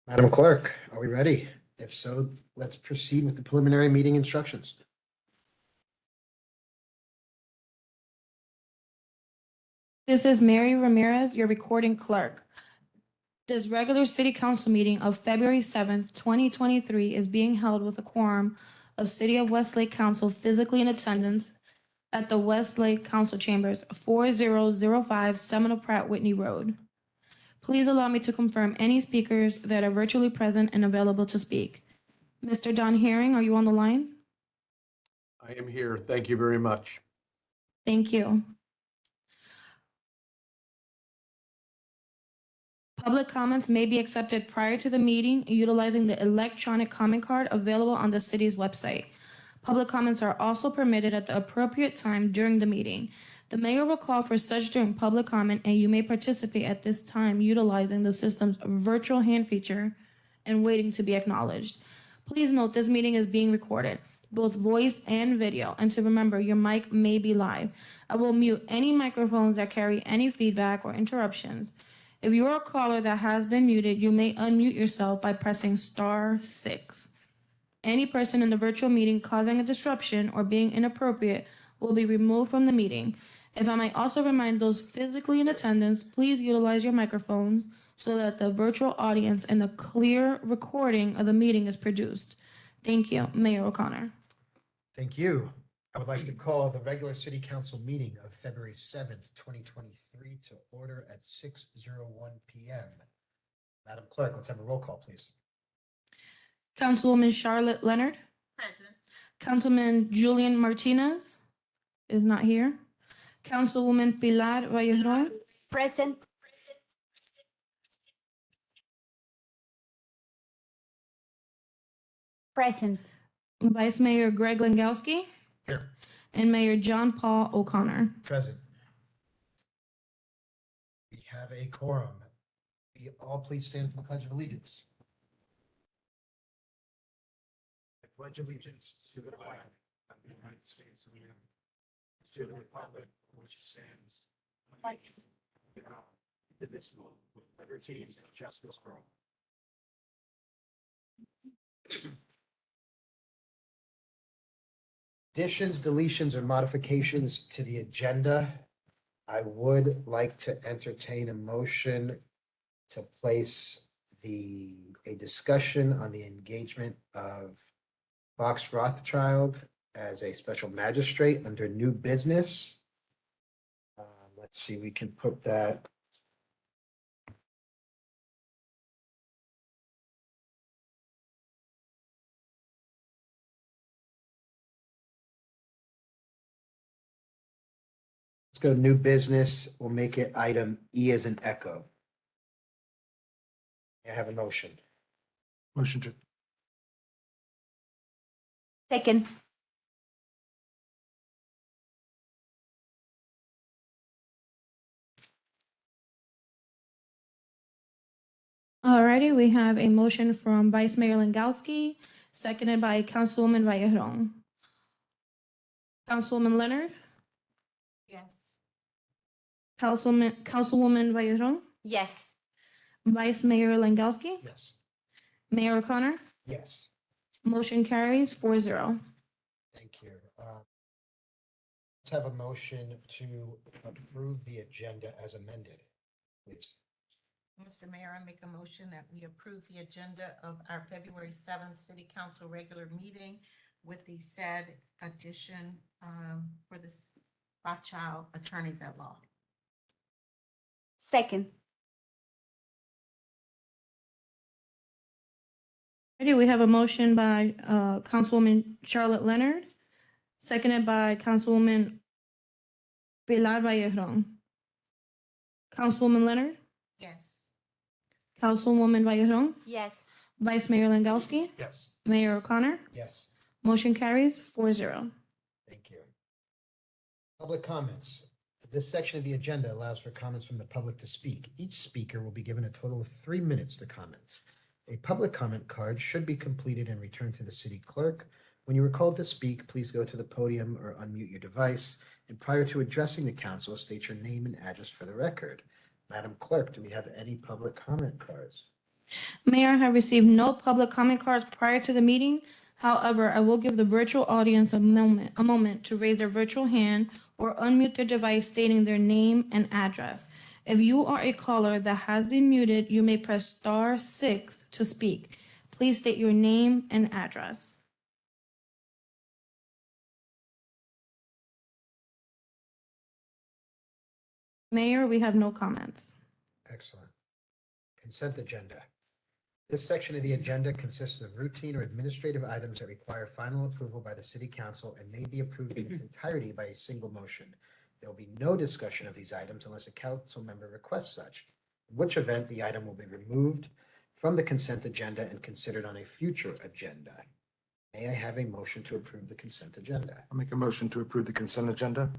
Madam Clerk, are we ready? If so, let's proceed with the preliminary meeting instructions. This is Mary Ramirez, your recording clerk. This regular city council meeting of February 7th, 2023 is being held with a quorum of City of Westlake Council physically in attendance at the Westlake Council Chambers, 4005 Seminole Pratt Whitney Road. Please allow me to confirm any speakers that are virtually present and available to speak. Mr. Don Herring, are you on the line? I am here. Thank you very much. Thank you. Public comments may be accepted prior to the meeting utilizing the electronic comment card available on the city's website. Public comments are also permitted at the appropriate time during the meeting. The mayor will call for such during public comment, and you may participate at this time utilizing the system's virtual hand feature and waiting to be acknowledged. Please note this meeting is being recorded, both voice and video, and to remember your mic may be live. I will mute any microphones that carry any feedback or interruptions. If you are a caller that has been muted, you may unmute yourself by pressing *6. Any person in the virtual meeting causing a disruption or being inappropriate will be removed from the meeting. If I might also remind those physically in attendance, please utilize your microphones so that the virtual audience and a clear recording of the meeting is produced. Thank you, Mayor O'Connor. Thank you. I would like to call the regular city council meeting of February 7th, 2023 to order at 6:01 p.m. Madam Clerk, let's have a roll call, please. Councilwoman Charlotte Leonard. Present. Councilman Julian Martinez is not here. Councilwoman Pilar Vallejon. Present. Present. Vice Mayor Greg Langowski. Here. And Mayor John Paul O'Connor. Present. We have a quorum. Will you all please stand for the Pledge of Allegiance? I pledge allegiance to the flag of the United States of America, to the republic for which it stands, one nation, under God, indivisible, with liberty and justice for all. Additions, deletions, or modifications to the agenda. I would like to entertain a motion to place a discussion on the engagement of Fox Rothschild as a special magistrate under new business. Let's see, we can put that. Let's go to new business. We'll make it item E as an echo. I have a motion. Motion to. Second. Alrighty, we have a motion from Vice Mayor Langowski, seconded by Councilwoman Vallejon. Councilwoman Leonard. Yes. Councilwoman Vallejon. Yes. Vice Mayor Langowski. Yes. Mayor O'Connor. Yes. Motion carries 4-0. Thank you. Let's have a motion to approve the agenda as amended, please. Mr. Mayor, I make a motion that we approve the agenda of our February 7th City Council regular meeting with the said addition for the Rothschild attorneys at law. Second. Alrighty, we have a motion by Councilwoman Charlotte Leonard, seconded by Councilwoman Pilar Vallejo. Councilwoman Leonard, Yes. Councilwoman Vallejo, Yes. Vice Mayor Langowski, Yes. Mayor O'Connor. Yes. Motion carries 4-0. Thank you. Public comments. This section of the agenda allows for comments from the public to speak. Each speaker will be given a total of 3 minutes to comment. A public comment card should be completed and returned to the city clerk. When you are called to speak, please go to the podium or unmute your device. And prior to addressing the council, state your name and address for the record. Madam Clerk, do we have any public comment cards? Mayor, I have received no public comment cards prior to the meeting. However, I will give the virtual audience a moment to raise their virtual hand or unmute their device stating their name and address. If you are a caller that has been muted, you may press *6 to speak. Please state your name and address. Mayor, we have no comments. Excellent. Consent agenda. This section of the agenda consists of routine or administrative items that require final approval by the city council and may be approved in its entirety by a single motion. There will be no discussion of these items unless a council member requests such, in which event the item will be removed from the consent agenda and considered on a future agenda. May I have a motion to approve the consent agenda? I'll make a motion to approve the consent agenda.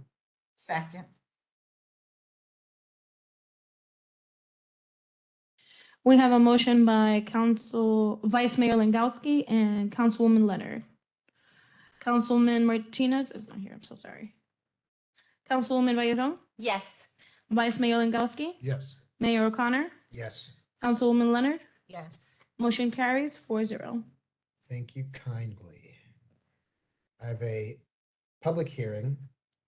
Second. We have a motion by Vice Mayor Langowski and Councilwoman Leonard. Councilman Martinez is not here. I'm so sorry. Councilwoman Vallejo, Yes. Vice Mayor Langowski, Yes. Mayor O'Connor, Yes. Councilwoman Leonard. Yes. Motion carries 4-0. Thank you kindly. I have a public hearing,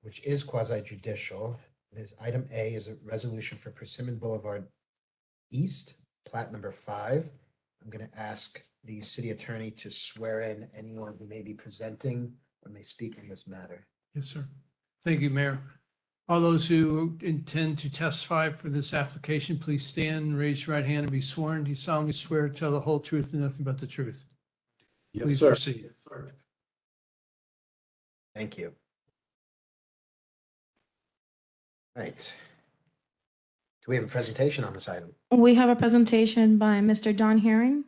which is quasi judicial. This item A is a resolution for Persimmon Boulevard East, plat number 5. I'm going to ask the city attorney to swear in anyone who may be presenting or may speak on this matter. Yes, sir. Thank you, Mayor. All those who intend to testify for this application, please stand and raise your right hand and be sworn. Do you solemnly swear to tell the whole truth and nothing but the truth? Yes, Please sir. proceed. Thank you. Right. Do we have a presentation on this item? We have a presentation by Mr. Don Herring.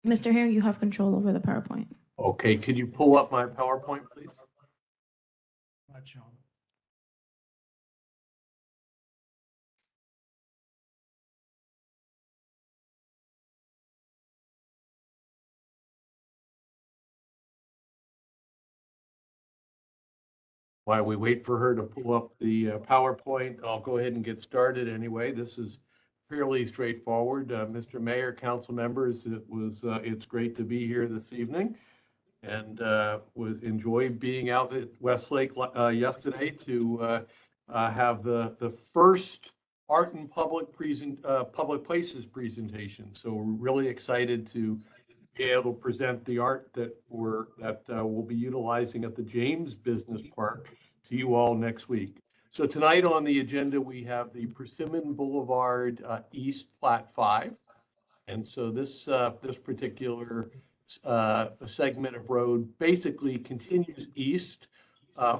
Mr. Herring, you have control over the PowerPoint. Okay, could you pull up my PowerPoint, please? Watch on. While we wait for her to pull up the PowerPoint, I'll go ahead and get started anyway. This is fairly straightforward. Mr. Mayor, council members, it's great to be here this evening, and enjoyed being out at Westlake yesterday to have the first art and public places presentation. So we're really excited to be able to present the art that we'll be utilizing at the James Business Park to you all next week. So tonight on the agenda, we have the Persimmon Boulevard East Plat 5. And so this particular segment of road basically continues east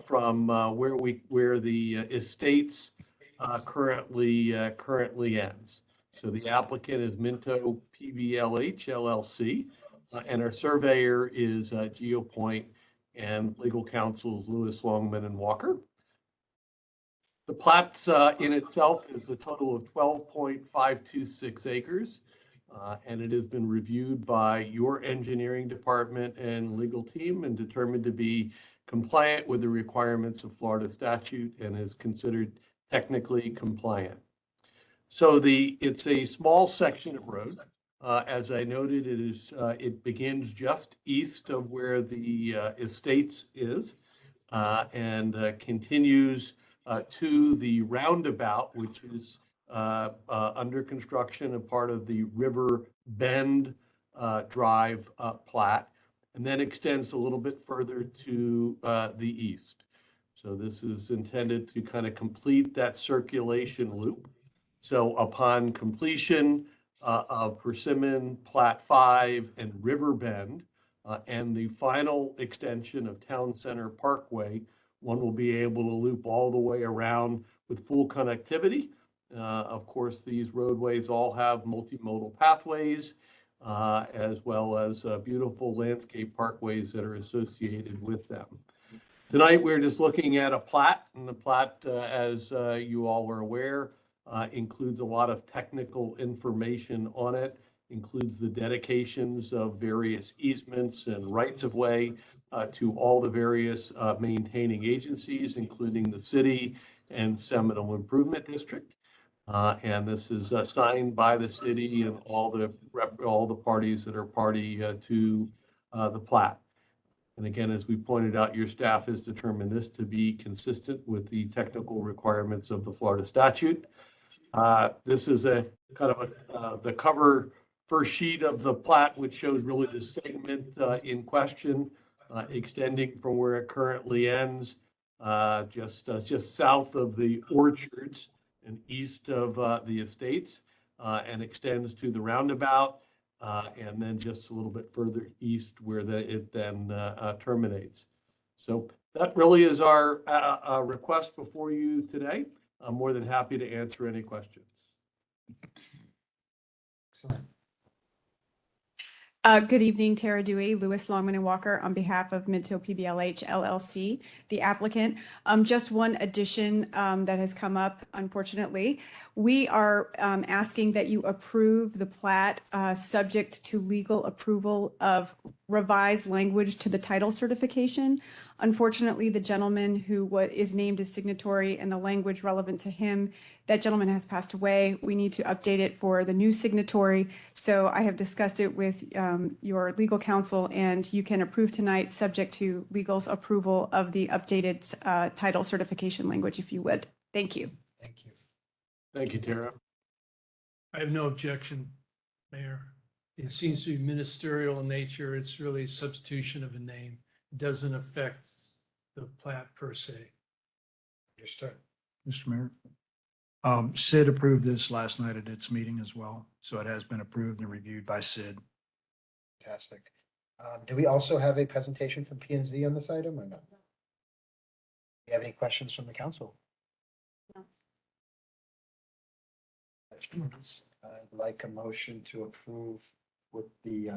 from where the estates currently ends. So the applicant is Minto PVLH LLC, and our surveyor is GeoPoint, and legal counsel is Lewis Longman and Walker. The plat in itself is a total of 12.526 acres, and it has been reviewed by your engineering department and legal team and determined to be compliant with the requirements of Florida statute and is considered technically compliant. So it's a small section of road. As I noted, it begins just east of where the estates is and continues to the roundabout, which is under construction, a part of the River Bend Drive plat, and then extends a little bit further to the east. So this is intended to kind of complete that circulation loop. So upon completion of Persimmon, Plat 5, and Riverbend, and the final extension of Town Center Parkway, one will be able to loop all the way around with full connectivity. Of course, these roadways all have multimodal pathways, as well as beautiful landscape parkways that are associated with them. Tonight, we're just looking at a plat, and the plat, as you all are aware, includes a lot of technical information on it, includes the dedications of various easements and rights-of-way to all the various maintaining agencies, including the city and Seminole Improvement District. And this is signed by the city and all the parties that are party to the plat. And again, as we pointed out, your staff has determined this to be consistent with the technical requirements of the Florida statute. This is a kind of the cover first sheet of the plat, which shows really the segment in question, extending from where it currently ends, just south of the orchards and east of the estates, and extends to the roundabout. And then just a little bit further east where it then terminates. So that really is our request before you today. I'm more than happy to answer any questions. Excellent. Good evening, Tara Dewey, Lewis Longman and Walker on behalf of Minto PBLH LLC, the applicant. Just one addition that has come up, unfortunately. We are asking that you approve the plat subject to legal approval of revised language to the title certification. Unfortunately, the gentleman who is named as signatory and the language relevant to him, that gentleman has passed away. We need to update it for the new signatory. So I have discussed it with your legal counsel, and you can approve tonight subject to legal's approval of the updated title certification language, if you would. Thank you. Thank you. Thank you, Tara. I have no objection, Mayor. It seems to be ministerial in nature. It's really a substitution of a name. It doesn't affect the plat per se. Understood. Mr. Mayor. Sid approved this last night at its meeting as well. So it has been approved and reviewed by Sid. Fantastic. Do we also have a presentation from P and Z on this item or not? Do you have any questions from the council? No. I'd like a motion to approve with the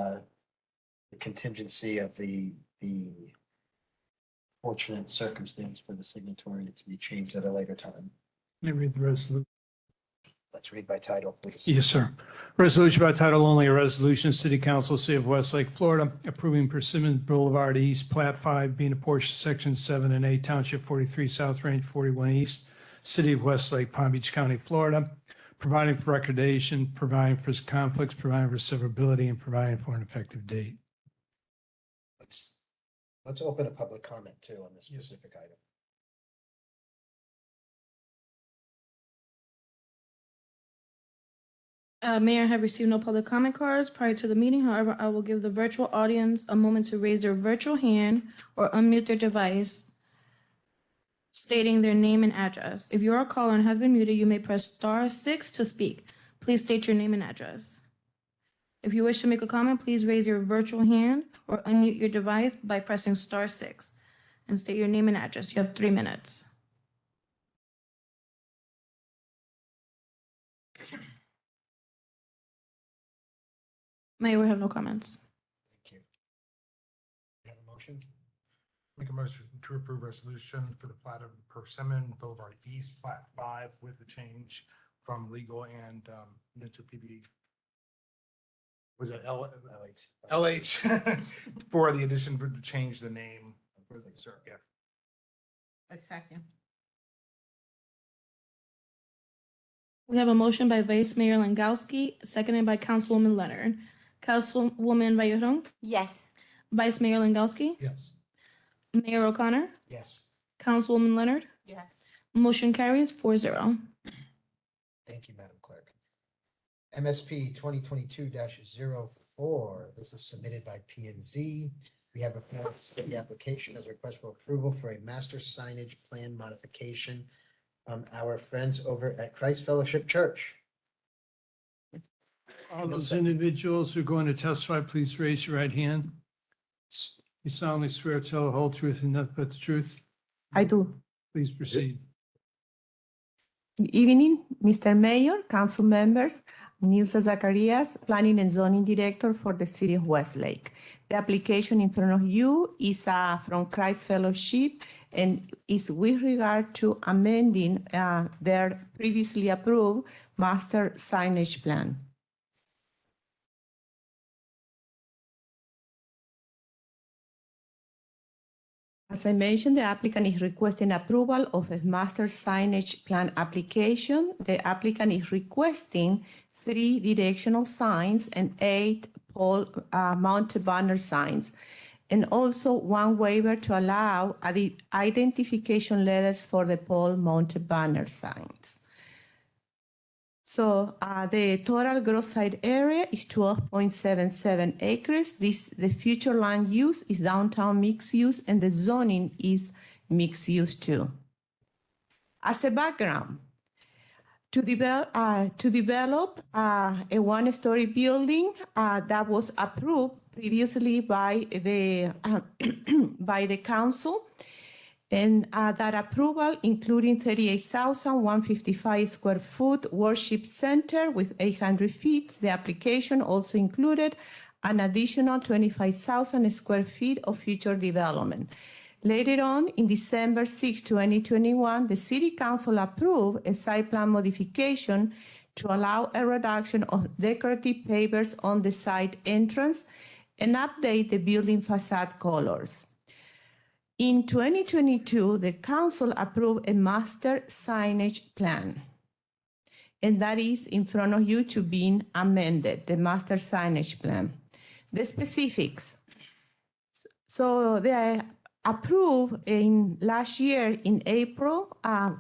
contingency of the fortunate circumstance for the signatory to be changed at a later time. Let me read the resolution. Let's read by title, please. Yes, sir. Resolution by title only, a resolution, City Council, City of Westlake, Florida, approving Persimmon Boulevard East, Plat 5, being a portion of Section 7 and 8, Township 43, South Range 41 East, City of Westlake, Palm Beach County, Florida, providing for recordation, providing for conflicts, providing for severability, and providing for an effective date. Let's open a public comment too on this specific item. Mayor, I have received no public comment cards prior to the meeting. However, I will give the virtual audience a moment to raise their virtual hand or unmute their device, stating their name and address. If you are a caller and has been muted, you may press *6 to speak. Please state your name and address. If you wish to make a comment, please raise your virtual hand or unmute your device by pressing *6 and state your name and address. You have 3 minutes. Mayor, we have no comments. Thank you. You have a motion? Make a motion to approve resolution for the plat of Persimmon Boulevard East, Plat 5, with the change from legal and Minto PB. Was it LH for the addition to change the name? Yeah. A second. We have a motion by Vice Mayor Langowski, seconded by Councilwoman Leonard. Councilwoman Vallejo, Yes. Vice Mayor Langowski, Yes. Mayor O'Connor, Yes. Councilwoman Leonard. Yes. Motion carries 4-0. Thank you, Madam Clerk. MSP 2022-04. This is submitted by P and Z. We have before us the application as a request for approval for a master signage plan modification from our friends over at Christ Fellowship Church. All those individuals who are going to testify, please raise your right hand. You solemnly swear to tell the whole truth and nothing but the truth. I do. Please proceed. Good evening, Mr. Mayor, council members. Nilsa Zacharias, Planning and Zoning Director for the City of Westlake. The application in front of you is from Christ Fellowship and is with regard to amending their previously approved master signage plan. As I mentioned, the applicant is requesting approval of a master signage plan application. The applicant is requesting 3 directional signs and 8 pole mounted banner signs, and also 1 waiver to allow the identification letters for the pole mounted banner signs. So the total gross site area is 12.77 acres. The future land use is downtown mixed use, and the zoning is mixed use too. As a background, to develop a 1-story building that was approved previously by the by the council. And that approval, including 38,155 square foot worship center with 800 feet. The application also included an additional 25,000 square feet of future development. Later on, in December 6, 2021, the City Council approved a site plan modification to allow a reduction of decorative pavers on the site entrance and update the building facade colors. In 2022, the council approved a master signage plan, and that is in front of you to be amended, the master signage plan. The specifics. So the approved in last year in April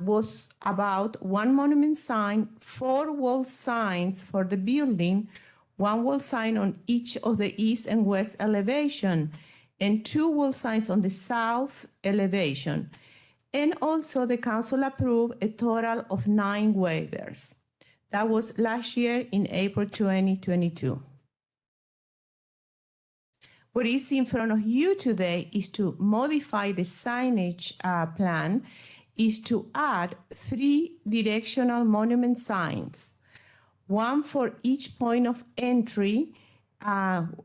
was about 1 monument sign, 4 wall signs for the building, 1 wall sign on each of the east and west elevation, and 2 wall signs on the south elevation. And also the council approved a total of 9 waivers. That was last year in April 2022. What is in front of you today is to modify the signage plan, is to add 3 directional monument signs, 1 for each point of entry,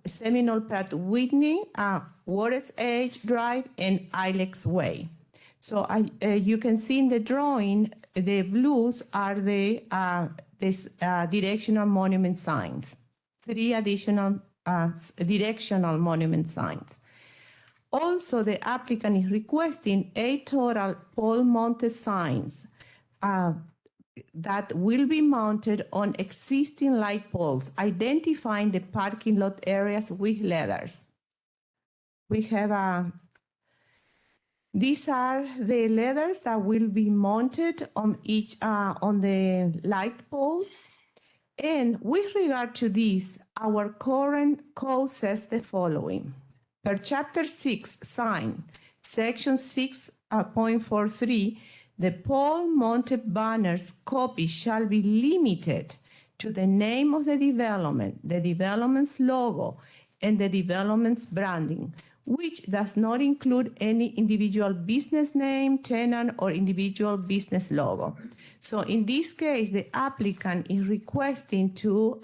Seminole Pratt Whitney, Waters Edge Drive, and Ilex Way. So you can see in the drawing, the blues are the directional monument signs, 3 additional directional monument signs. Also, the applicant is requesting 8 total pole-mounted signs that will be mounted on existing light poles, identifying the parking lot areas with letters. We have these are the letters that will be mounted on each on the light poles. And with regard to this, our current code says the following. Per Chapter 6 sign, Section 6.43, the pole-mounted banners copy shall be limited to the name of the development's logo, and the development's branding, which does not include any individual business name, tenant, or individual business logo. So in this case, the applicant is requesting to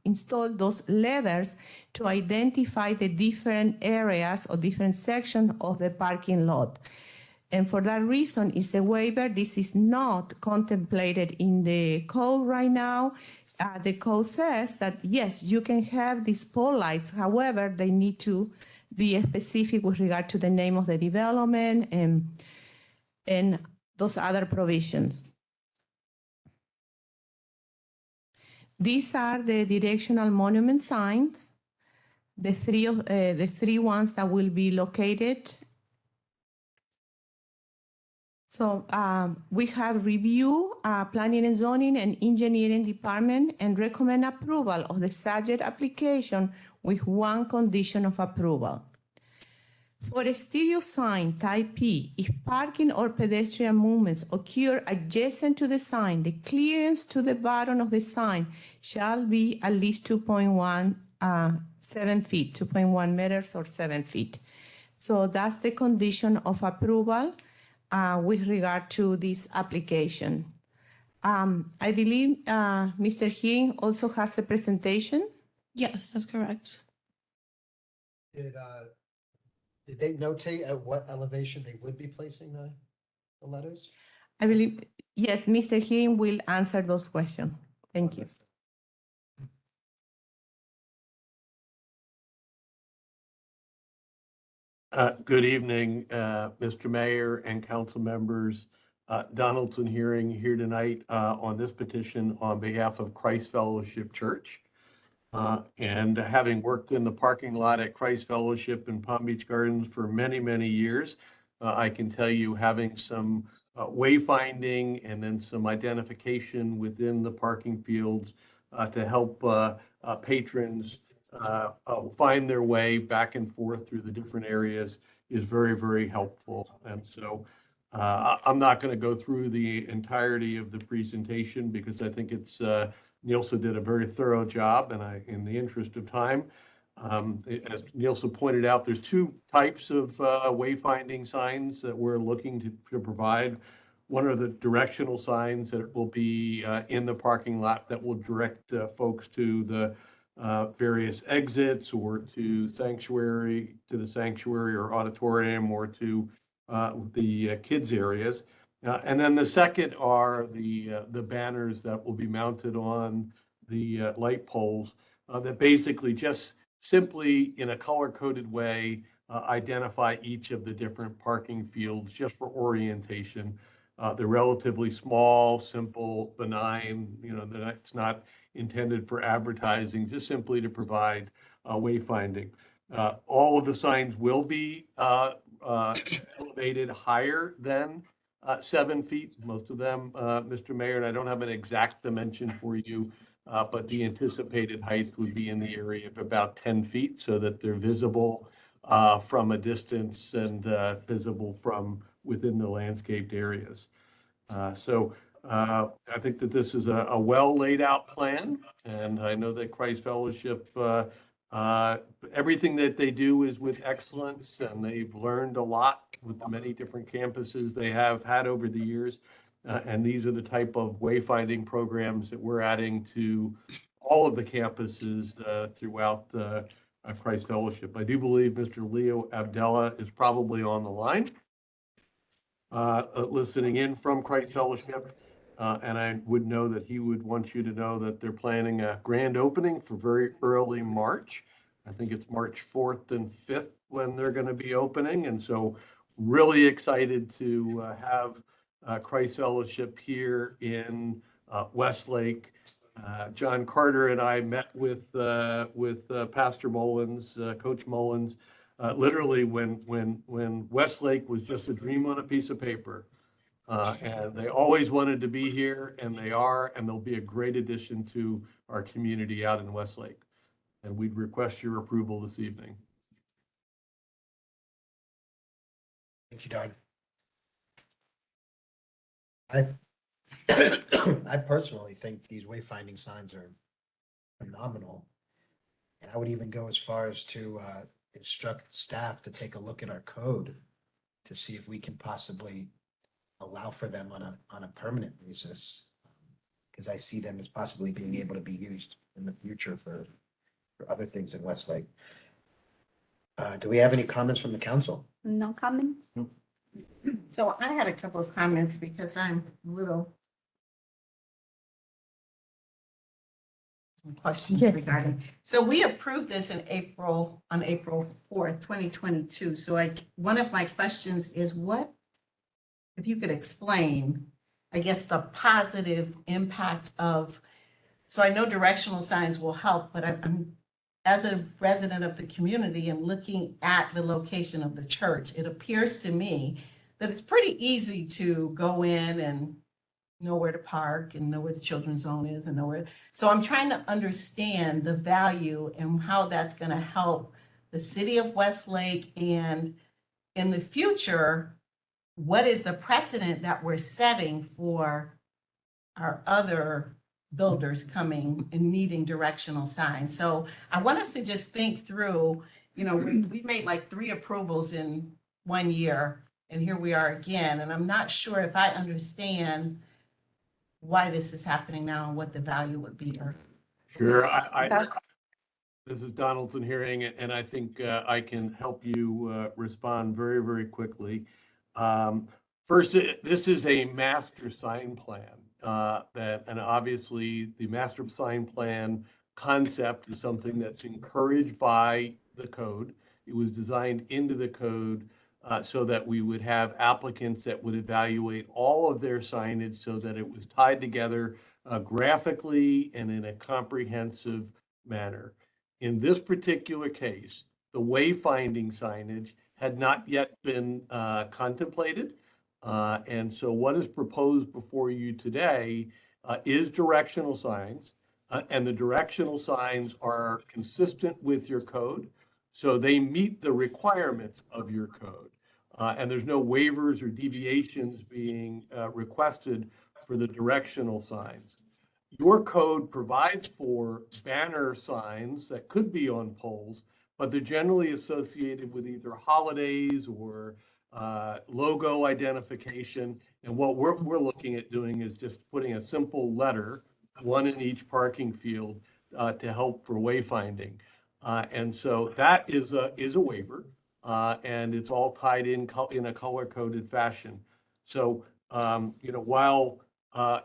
install those letters to identify the different areas or different sections of the parking lot. And for that reason, it's a waiver. This is not contemplated in the code right now. The code says that, yes, you can have these pole lights. However, they need to be specific with regard to the name of the development and those other provisions. These are the directional monument signs, the 3 ones that will be located. So we have reviewed planning and zoning and engineering department and recommend approval of the subject application with 1 condition of approval. For a stereo sign type P, if parking or pedestrian movements occur adjacent to the sign, the clearance to the bottom of the sign shall be at least 7 feet, 2.1 meters or 7 feet. So that's the condition of approval with regard to this application. I believe Mr. Hearing also has a presentation. Yes, that's correct. Did they notate at what elevation they would be placing the letters? I believe, yes, Mr. Hearing will answer those questions. Thank you. Good evening, Mr. Mayor and council members. Donaldson Hearing here tonight on this petition on behalf of Christ Fellowship Church. And having worked in the parking lot at Christ Fellowship in Palm Beach Gardens for many, many years, I can tell you having some wayfinding and then some identification within the parking fields to help patrons find their way back and forth through the different areas is very, very helpful. And so I'm not going to go through the entirety of the presentation because I think it's Nielsen did a very thorough job, and in the interest of time, as Nielsen pointed out, there's two types of wayfinding signs that we're looking to provide. One are the directional signs that will be in the parking lot that will direct folks to the various exits or to the sanctuary or auditorium or to the kids areas. And then the second are the banners that will be mounted on the light poles that basically just simply in a color-coded way identify each of the different parking fields just for orientation. They're relatively small, simple, benign, that's not intended for advertising, just simply to provide wayfinding. All of the signs will be elevated higher than 7 feet, most of them, Mr. Mayor, and I don't have an exact dimension for you, but the anticipated height would be in the area of about 10 feet so that they're visible from a distance and visible from within the landscaped areas. So I think that this is a well laid out plan, and I know that Christ Fellowship, everything that they do is with excellence, and they've learned a lot with the many different campuses they have had over the years. And these are the type of wayfinding programs that we're adding to all of the campuses throughout Christ Fellowship. I do believe Mr. Leo Abdallah is probably on the line, listening in from Christ Fellowship. And I would know that he would want you to know that they're planning a grand opening for very early March. I think it's March 4th and 5th when they're going to be opening. And so really excited to have Christ Fellowship here in Westlake. John Carter and I met with Pastor Mullins, Coach Mullins, literally when Westlake was just a dream on a piece of paper. And they always wanted to be here, and they are, and they'll be a great addition to our community out in Westlake. And we'd request your approval this evening. Thank you, Don. I personally think these wayfinding signs are phenomenal. And I would even go as far as to instruct staff to take a look at our code to see if we can possibly allow for them on a permanent basis. Because I see them as possibly being able to be used in the future for other things in Westlake. Do we have any comments from the council? No comments? So I had a couple of comments because I'm a little. Some questions regarding. So we approved this on April 4th, 2022. So one of my questions is if you could explain, I guess, the positive impact of, so I know directional signs will help, but I'm as a resident of the community and looking at the location of the church, it appears to me that it's pretty easy to go in and know where to park and know where the children's zone is and know where. So I'm trying to understand the value and how that's going to help the city of Westlake and in the future, what is the precedent that we're setting for our other builders coming and needing directional signs? So I want us to just think through, we made like 3 approvals in 1 year, and here we are again, and I'm not sure if I understand why this is happening now and what the value would be. Sure. This is Donaldson hearing, and I think I can help you respond very, very quickly. First, this is a master sign plan and obviously the master sign plan concept is something that's encouraged by the code. It was designed into the code so that we would have applicants that would evaluate all of their signage so that it was tied together graphically and in a comprehensive manner. In this particular case, the wayfinding signage had not yet been contemplated. And so what is proposed before you today is directional signs. And the directional signs are consistent with your code. So they meet the requirements of your code. And there's no waivers or deviations being requested for the directional signs. Your code provides for banner signs that could be on poles, but they're generally associated with either holidays or logo identification. And what we're looking at doing is just putting a simple letter, one in each parking field, to help for wayfinding. And so that is a waiver, and it's all tied in a color-coded fashion. So, while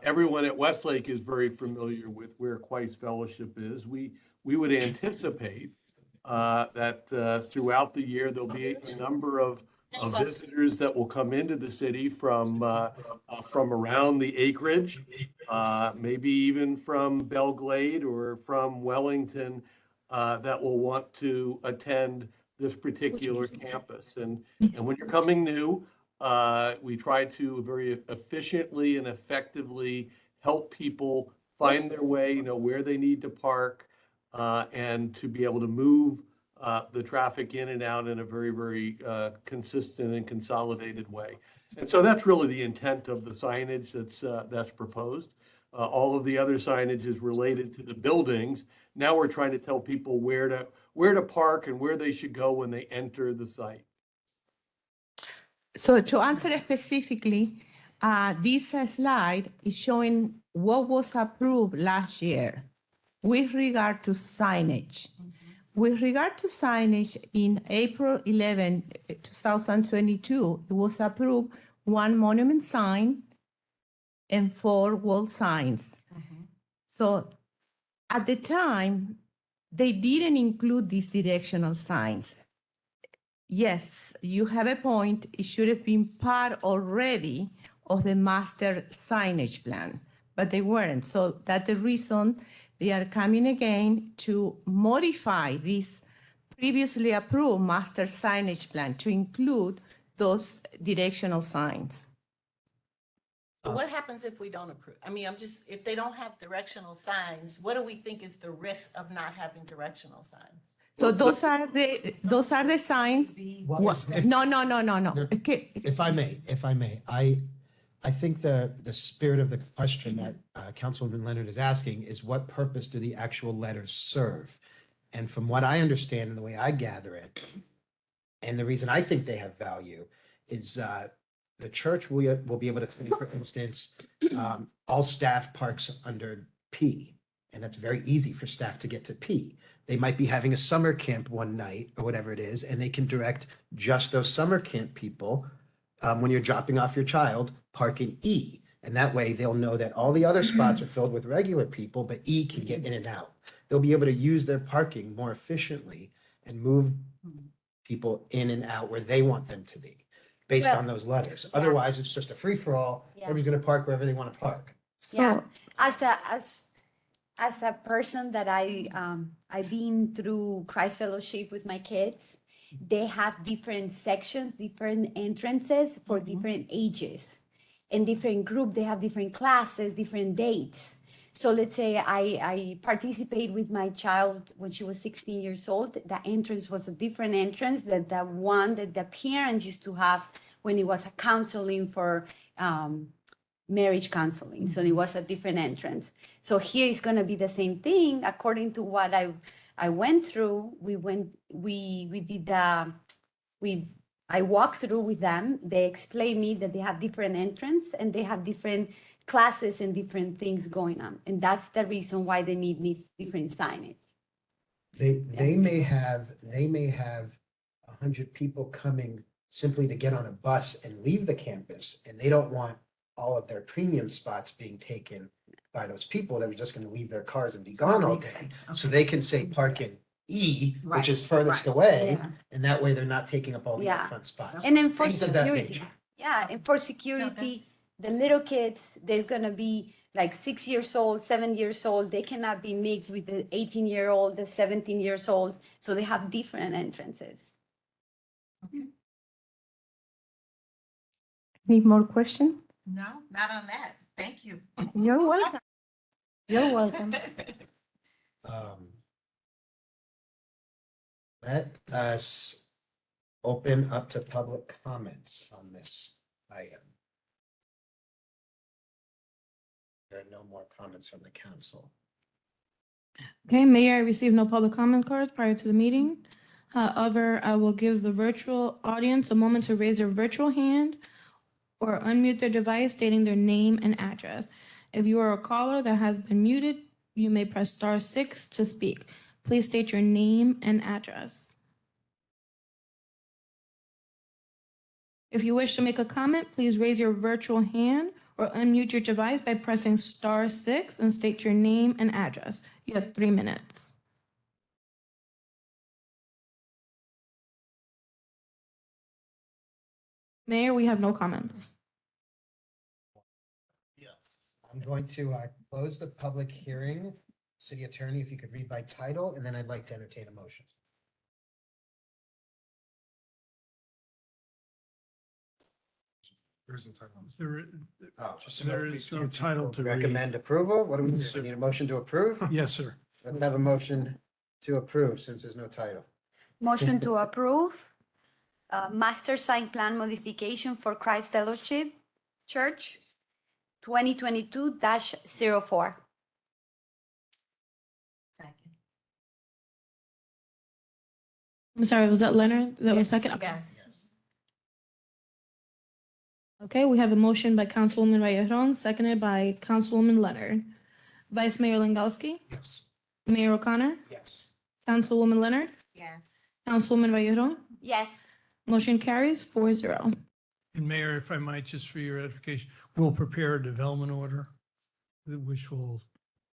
everyone at Westlake is very familiar with where Christ Fellowship is, we would anticipate that throughout the year, there'll be a number of visitors that will come into the city from around the acreage, maybe even from Belle Glade or from Wellington, that will want to attend this particular campus. And when you're coming new, we try to very efficiently and effectively help people find their way, where they need to park, and to be able to move the traffic in and out in a very, very consistent and consolidated way. And so that's really the intent of the signage that's proposed. All of the other signage is related to the buildings. Now we're trying to tell people where to park and where they should go when they enter the site. So to answer specifically, this slide is showing what was approved last year with regard to signage. With regard to signage, in April 11, 2022, it was approved 1 monument sign and 4 wall signs. So at the time, they didn't include these directional signs. Yes, you have a point. It should have been part already of the master signage plan, but they weren't. So that's the reason they are coming again to modify this previously approved master signage plan to include those directional signs. So what happens if we don't approve? I mean, if they don't have directional signs, what do we think is the risk of not having directional signs? So those are the signs. Well, No. Okay. If I may, I think the spirit of the question that Councilman Leonard is asking is what purpose do the actual letters serve? And from what I understand and the way I gather it, and the reason I think they have value is the church will be able to, for instance, all staff parks under P, and that's very easy for staff to get to P. They might be having a summer camp one night or whatever it is, and they can direct just those summer camp people when you're dropping off your child, park in E. And that way they'll know that all the other spots are filled with regular people, but E can get in and out. They'll be able to use their parking more efficiently and move people in and out where they want them to be based on those letters. Otherwise, it's just a free-for-all. Yeah. Everybody's going to park wherever they want to park. Yeah, as a person that I've been through Christ Fellowship with my kids, they have different sections, different entrances for different ages. In different group, they have different classes, different dates. So let's say I participate with my child when she was 16 years old. The entrance was a different entrance than the one that the parents used to have when it was a counseling for marriage counseling. So it was a different entrance. So here it's going to be the same thing. According to what I went through, I walked through with them. They explained me that they have different entrance and they have different classes and different things going on. And that's the reason why they need different signage. They may have 100 people coming simply to get on a bus and leave the campus, and they don't want all of their premium spots being taken by those people that were just going to leave their cars and be gone all day. So they can say park in E, which is furthest away, Yeah. and that way they're not taking up all the Yeah. upfront spots. And then for Things of that security, nature. yeah, and for security, the little kids, there's gonna be like 6 years old, 7 years old. They cannot be mixed with the 18-year-old, the 17 years old. So they have different entrances. Any more questions? No, not on that. Thank you. You're welcome. You're welcome. Let us open up to public comments on this item. There are no more comments from the council. Okay, Mayor, I received no public comment cards prior to the meeting. However, I will give the virtual audience a moment to raise their virtual hand or unmute their device stating their name and address. If you are a caller that has been muted, you may press *6 to speak. Please state your name and address. If you wish to make a comment, please raise your virtual hand or unmute your device by pressing *6 and state your name and address. You have 3 minutes. Mayor, we have no comments. Yes. I'm going to close the public hearing. City Attorney, if you could read by title, and then I'd like to entertain a motion. There isn't time on this. Oh, There is no title to read. recommend approval. What do we do? Yes, sir. We need a motion to approve? Yes, sir. Let's have a motion to approve since there's no title. Motion to approve, master sign plan modification for Christ Fellowship Church, 2022-04. Second. I'm sorry, was that Leonard? That was second? Okay. Yes. Okay, we have a motion by Councilwoman Rayerón, seconded by Councilwoman Leonard. Vice Mayor Langowski, Yes. Mayor O'Connor, Yes. Councilwoman Leonard, Yes. Councilwoman Rayerón. Yes, Motion carries 4-0. And Mayor, if I might, just for your edification, we'll prepare a development order which will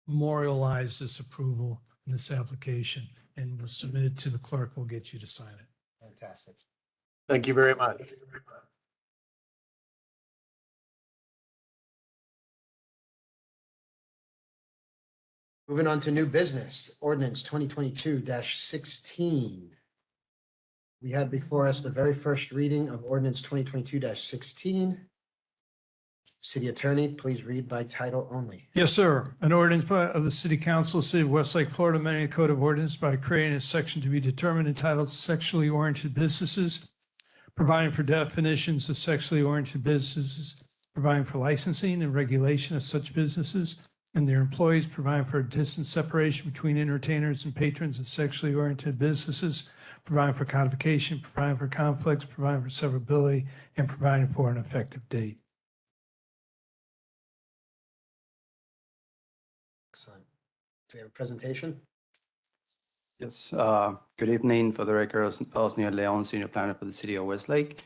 memorialize this approval in this application, and we'll submit it to the clerk. We'll get you to sign it. Fantastic. Thank you very much. Moving on to new business, ordinance 2022-16. We have before us the very first reading of ordinance 2022-16. City Attorney, please read by title only. Yes, sir. An ordinance of the City Council, City of Westlake, Florida, amending the Code of Ordinance by creating a section to be determined entitled Sexually Oriented Businesses, providing for definitions of sexually oriented businesses, providing for licensing and regulation of such businesses and their employees, providing for a distance separation between entertainers and patrons of sexually oriented businesses, providing for codification, providing for conflicts, providing for severability, and providing for an effective date. Excellent. Do we have a presentation? Yes, good evening. For the record, Osniel Leon, Senior Planner for the City of Westlake.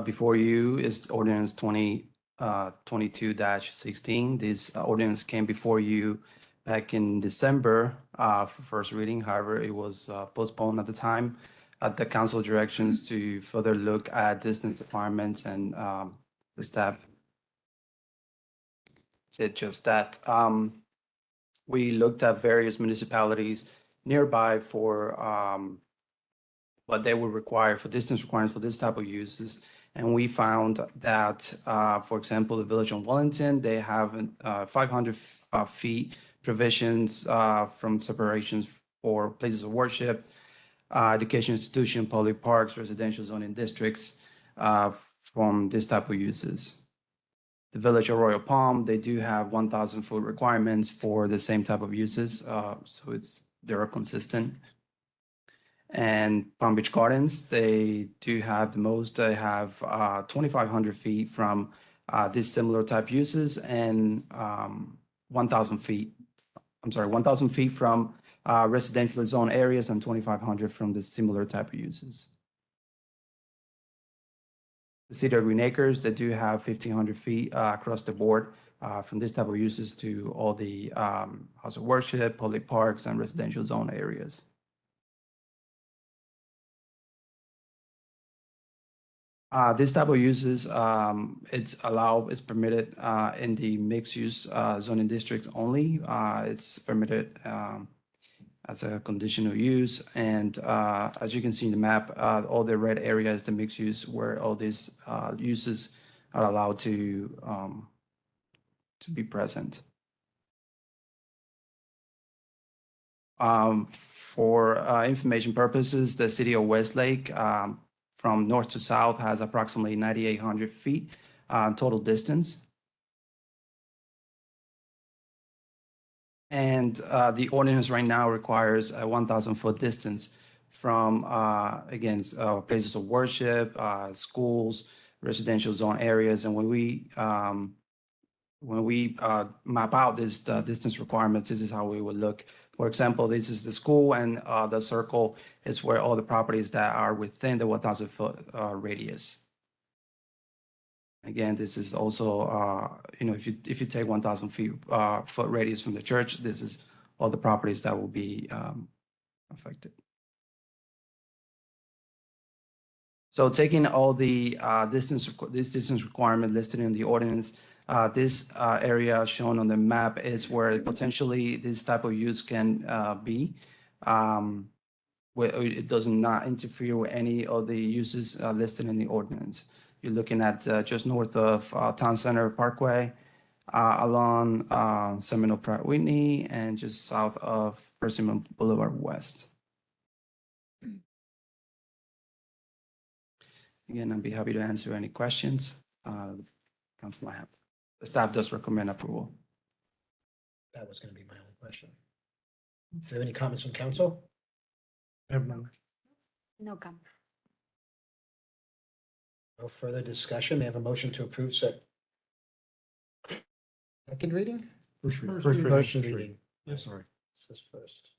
Before you is ordinance 2022-16. This ordinance came before you back in December for first reading. However, it was postponed at the time at the council directions to further look at distance requirements, and the staff did just that. We looked at various municipalities nearby for what they would require for distance requirements for this type of uses. And we found that, for example, the Village of Wellington, they have 500 feet provisions from separations for places of worship, education institution, public parks, residential zoning districts from this type of uses. The Village of Royal Palm, they do have 1,000 foot requirements for the same type of uses, so they're consistent. And Palm Beach Gardens, they do have the most. They have 2,500 feet from these similar type uses and 1,000 feet. I'm sorry, 1,000 feet from residential zone areas and 2,500 from the similar type of uses. The City of Green Acres, they do have 1,500 feet across the board from this type of uses to all the house of worship, public parks, and residential zone areas. This type of uses, it's permitted in the mixed-use zoning districts only. It's permitted as a conditional use. And as you can see in the map, all the red area is the mixed use where all these uses are allowed to be present. For information purposes, the city of Westlake, from north to south, has approximately 9,800 feet total distance. And the ordinance right now requires a 1,000 foot distance from, again, places of worship, schools, residential zone areas. And when we map out this distance requirements, this is how we would look. For example, this is the school, and the circle is where all the properties that are within the 1,000 foot radius. Again, this is also, if you take 1,000 foot radius from the church, this is all the properties that will be affected. So taking all the distance requirement listed in the ordinance, this area shown on the map is where potentially this type of use can be. Where it does not interfere with any of the uses listed in the ordinance. You're looking at just north of Town Center Parkway, along Seminole Pratt Whitney, and just south of Persimmon Boulevard West. Again, I'd be happy to answer any questions. Council, the staff does recommend approval. That was going to be my only question. Do you have any comments from council? No comment. No further discussion. May I have a motion to approve second reading? First reading. First reading. Yes, sorry. This is first.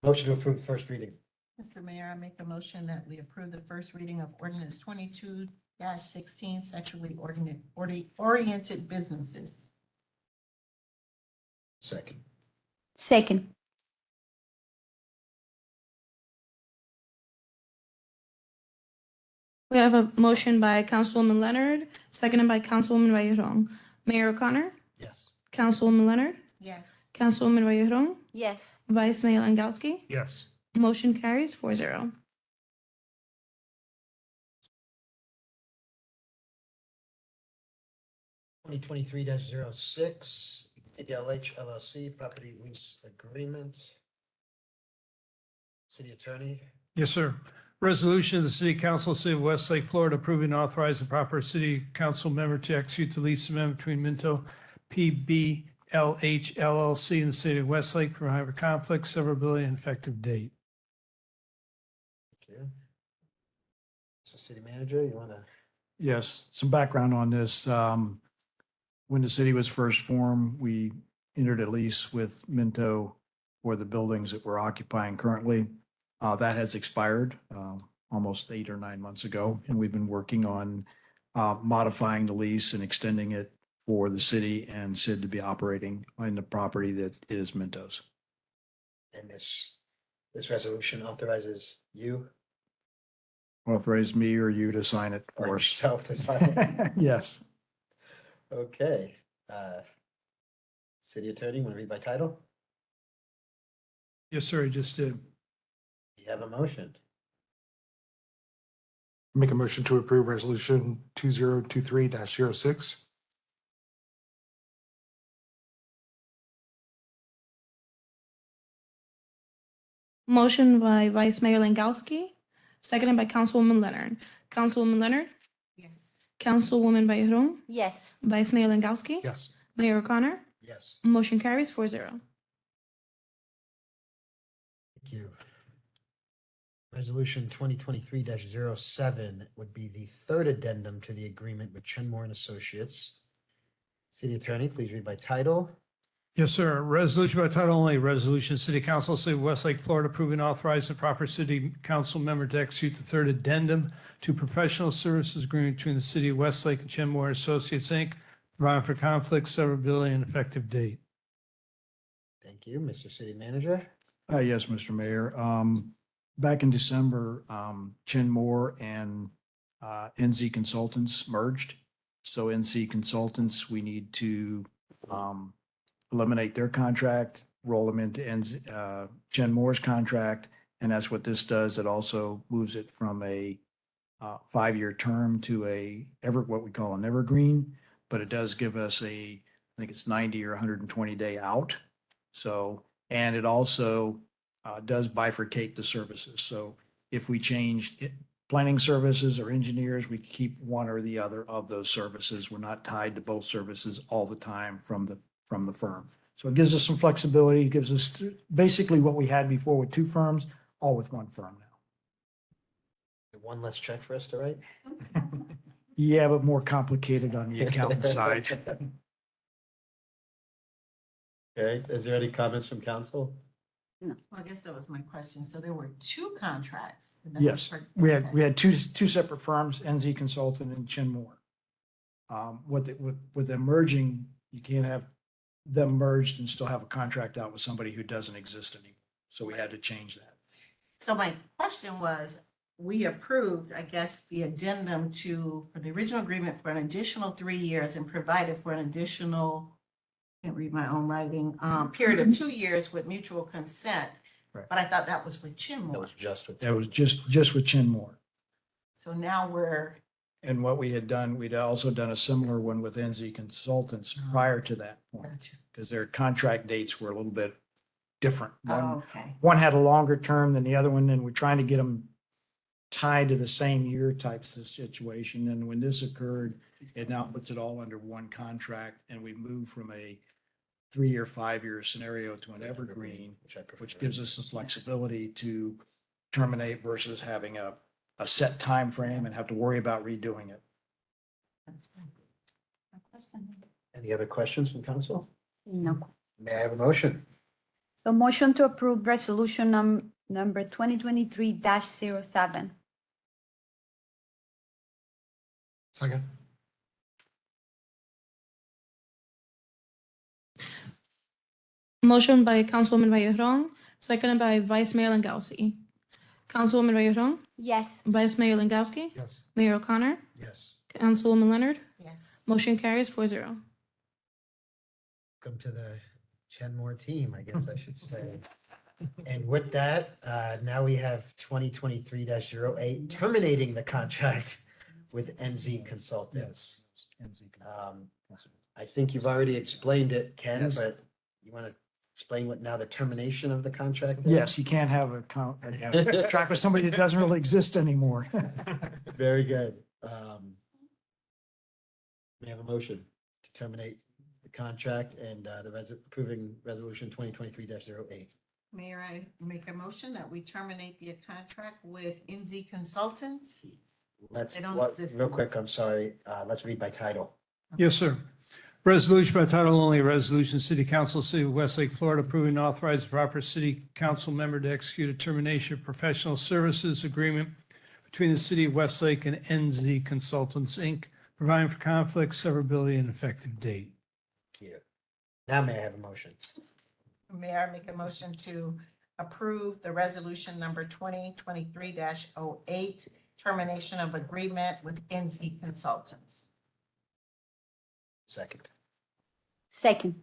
Motion to approve first reading. Mr. Mayor, I make a motion that we approve the first reading of ordinance 22-16, sexually oriented businesses. Second. Second. We have a motion by Councilwoman Leonard, seconded by Councilwoman Vallejon. Mayor O'Connor, Yes. Councilwoman Leonard, Yes. Councilwoman Vallejon, Yes. Vice Mayor Langowski. Yes. Motion carries 4-0. Twenty 2023-06, ADLH LLC Property Lease Agreement. City Attorney. Yes, sir. Resolution of the City Council, City of Westlake, Florida, approving and authorizing proper city council member to execute the lease amendment between Minto PBLH LLC and the City of Westlake, provide for conflict, severability, and effective date. Thank you. So City Manager, you want to? Yes, some background on this. When the city was first formed, we entered a lease with Minto for the buildings that we're occupying currently. That has expired almost 8 or 9 months ago, and we've been working on modifying the lease and extending it for the city and Sid to be operating on the property that is Minto's. And this resolution authorizes you Authorize me or you to sign it or for us. yourself to sign. Yes. Okay. City Attorney, want to read by title? Yes, sir, I just did. You have a motion. Make a motion to approve resolution 2023-06. Motion by Vice Mayor Langowski, seconded by Councilwoman Leonard. Councilwoman Leonard, Yes. Councilwoman Bayron, Yes. Vice Mayor Langowski, Yes. Mayor O'Connor. Yes, Motion carries 4-0. thank you. Resolution 2023-07 would be the third addendum to the agreement with Chenmore and Associates. City Attorney, please read by title. Yes, sir. Resolution by title only, resolution, City Council, City of Westlake, Florida, approving authorizing the proper city council member to execute the third addendum to professional services agreement between the City of Westlake and Chenmore Associates, Inc., providing for conflict, severability, and effective date. Thank you. Mr. City Manager? Yes, Mr. Mayor. Back in December, Chenmore and NZ Consultants merged. So NC Consultants, we need to eliminate their contract, roll them into Chenmore's contract. And that's what this does. It also moves it from a 5-year term to what we call an evergreen, but it does give us I think it's 90 or 120 day out. So, and it also does bifurcate the services. So if we change planning services or engineers, we keep one or the other of those services. We're not tied to both services all the time from the firm. So it gives us some flexibility. It gives us basically what we had before with 2 firms, all with 1 firm now. One less check for us to write? Yeah, but more complicated on the accountant side. Okay, is there any comments from council? Well, I guess that was my question. So there were 2 contracts. and then Yes, for- we had okay. two separate firms, NZ Consultant and Chenmore. With them merging, you can't have them merged and still have a contract out with somebody who doesn't exist anymore. So we had to change that. So my question was, we approved, I guess, the addendum for the original agreement for an additional 3 years and provided for an additional, can't read my own writing, period of 2 years with mutual consent. Right. But I thought that was with That Chenmore. was just with. That was just with Chenmore. So now we're, And what we had done, we'd also done a similar one with NZ Consultants prior to that point, because their contract dates were a little bit different. oh, okay. One had a longer term than the other one, and we're trying to get them tied to the same year types of situation. And when this occurred, it now puts it all under one contract, and we move from a 3-year, 5-year scenario to an evergreen, Which I prefer. which gives us the flexibility to terminate versus having a set time frame and have to worry about redoing it. That's fine. No question. Any other questions from council? No. May I have a motion? So motion to approve resolution number 2023-07. Second. Motion by Councilwoman Bayron, seconded by Vice Mayor Langowski. Councilwoman Bayron, Yes. Vice Mayor Langowski, Yes. Mayor O'Connor, Yes. Councilwoman Leonard. Yes. Motion carries 4-0. Welcome to the Chenmore team, I guess I should say. And with that, now we have 2023-08 terminating the contract with NZ Consultants. I think you've already explained it, Ken, Yes. but you want to explain what now the termination of the contract is? Yes, you can't have a contract with somebody that doesn't really exist anymore. Very good. May I have a motion to terminate the contract and approving resolution 2023-08? Mayor, I make a motion that we terminate the contract with NZ Consultants. Let's, They don't what- exist real anymore. quick, I'm sorry, let's read by title. Yes, sir. Resolution by title only, resolution, City Council, City of Westlake, Florida, approving and authorizing the proper city council member to execute a termination of professional services agreement between the City of Westlake and NZ Consultants, Inc., providing for conflict, severability, and effective date. Thank you. Now may I have a motion? Mayor, I make a motion to approve the resolution number 2023-08, termination of agreement with NZ Consultants. Second. Second.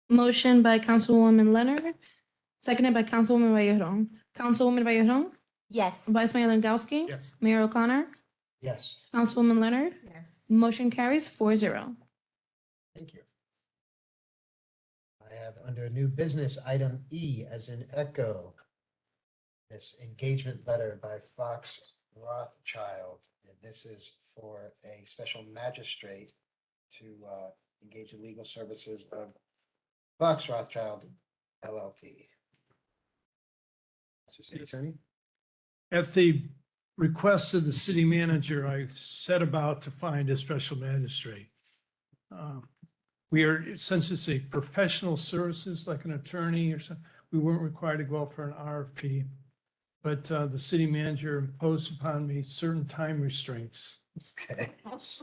Motion by Councilwoman Leonard, seconded by Councilwoman Bayron. Councilwoman Bayerjon, Yes. Vice Mayor Langowski, Yes. Mayor O'Connor, Yes, Councilwoman Leonard. Yes. Motion carries 4-0. thank you. I have under new business, item E as in Echo. This engagement letter by Fox Rothschild. And this is for a special magistrate to engage in legal services of Fox Rothschild LLP. Mr. City Attorney? At the request of the city manager, I set about to find a special magistrate. We are, since it's a professional services like an attorney or something, we weren't required to go out for an RFP. But the city manager imposed upon me certain time restraints Okay.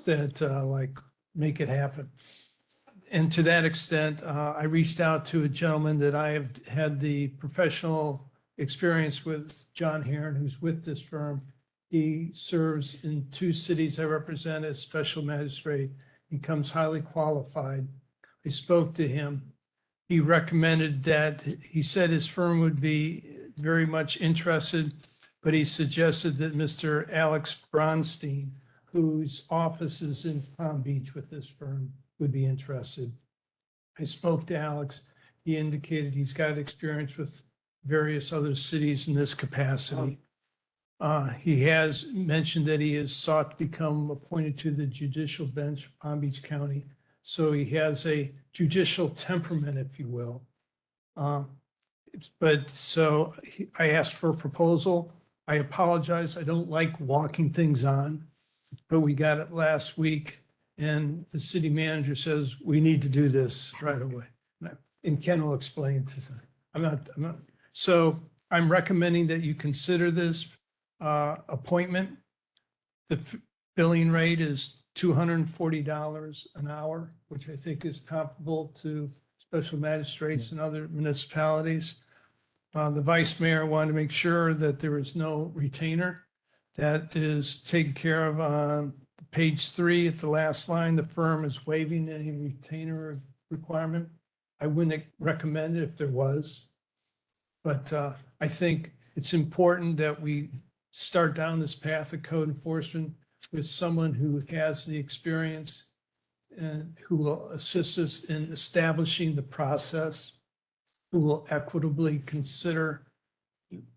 that like make it happen. And to that extent, I reached out to a gentleman that I have had the professional experience with, John Heron, who's with this firm. He serves in 2 cities I represent as special magistrate. He comes highly qualified. I spoke to him. He recommended that, he said his firm would be very much interested, but he suggested that Mr. Alex Bronstein, whose office is in Palm Beach with this firm, would be interested. I spoke to Alex. He indicated he's got experience with various other cities in this capacity. He has mentioned that he has sought to become appointed to the judicial bench of Palm Beach County. So he has a judicial temperament, if you will. I asked for a proposal. I apologize. I don't like walking things on, but we got it last week. And the city manager says, we need to do this right away. And Ken will explain to them. I'm not. So I'm recommending that you consider this appointment. The billing rate is $240 an hour, which I think is comparable to special magistrates in other municipalities. The vice mayor wanted to make sure that there is no retainer. That is taken care of on page 3 at the last line. The firm is waiving any retainer requirement. I wouldn't recommend it if there was. But I think it's important that we start down this path of code enforcement with someone who has the experience and who will assist us in establishing the process, who will equitably consider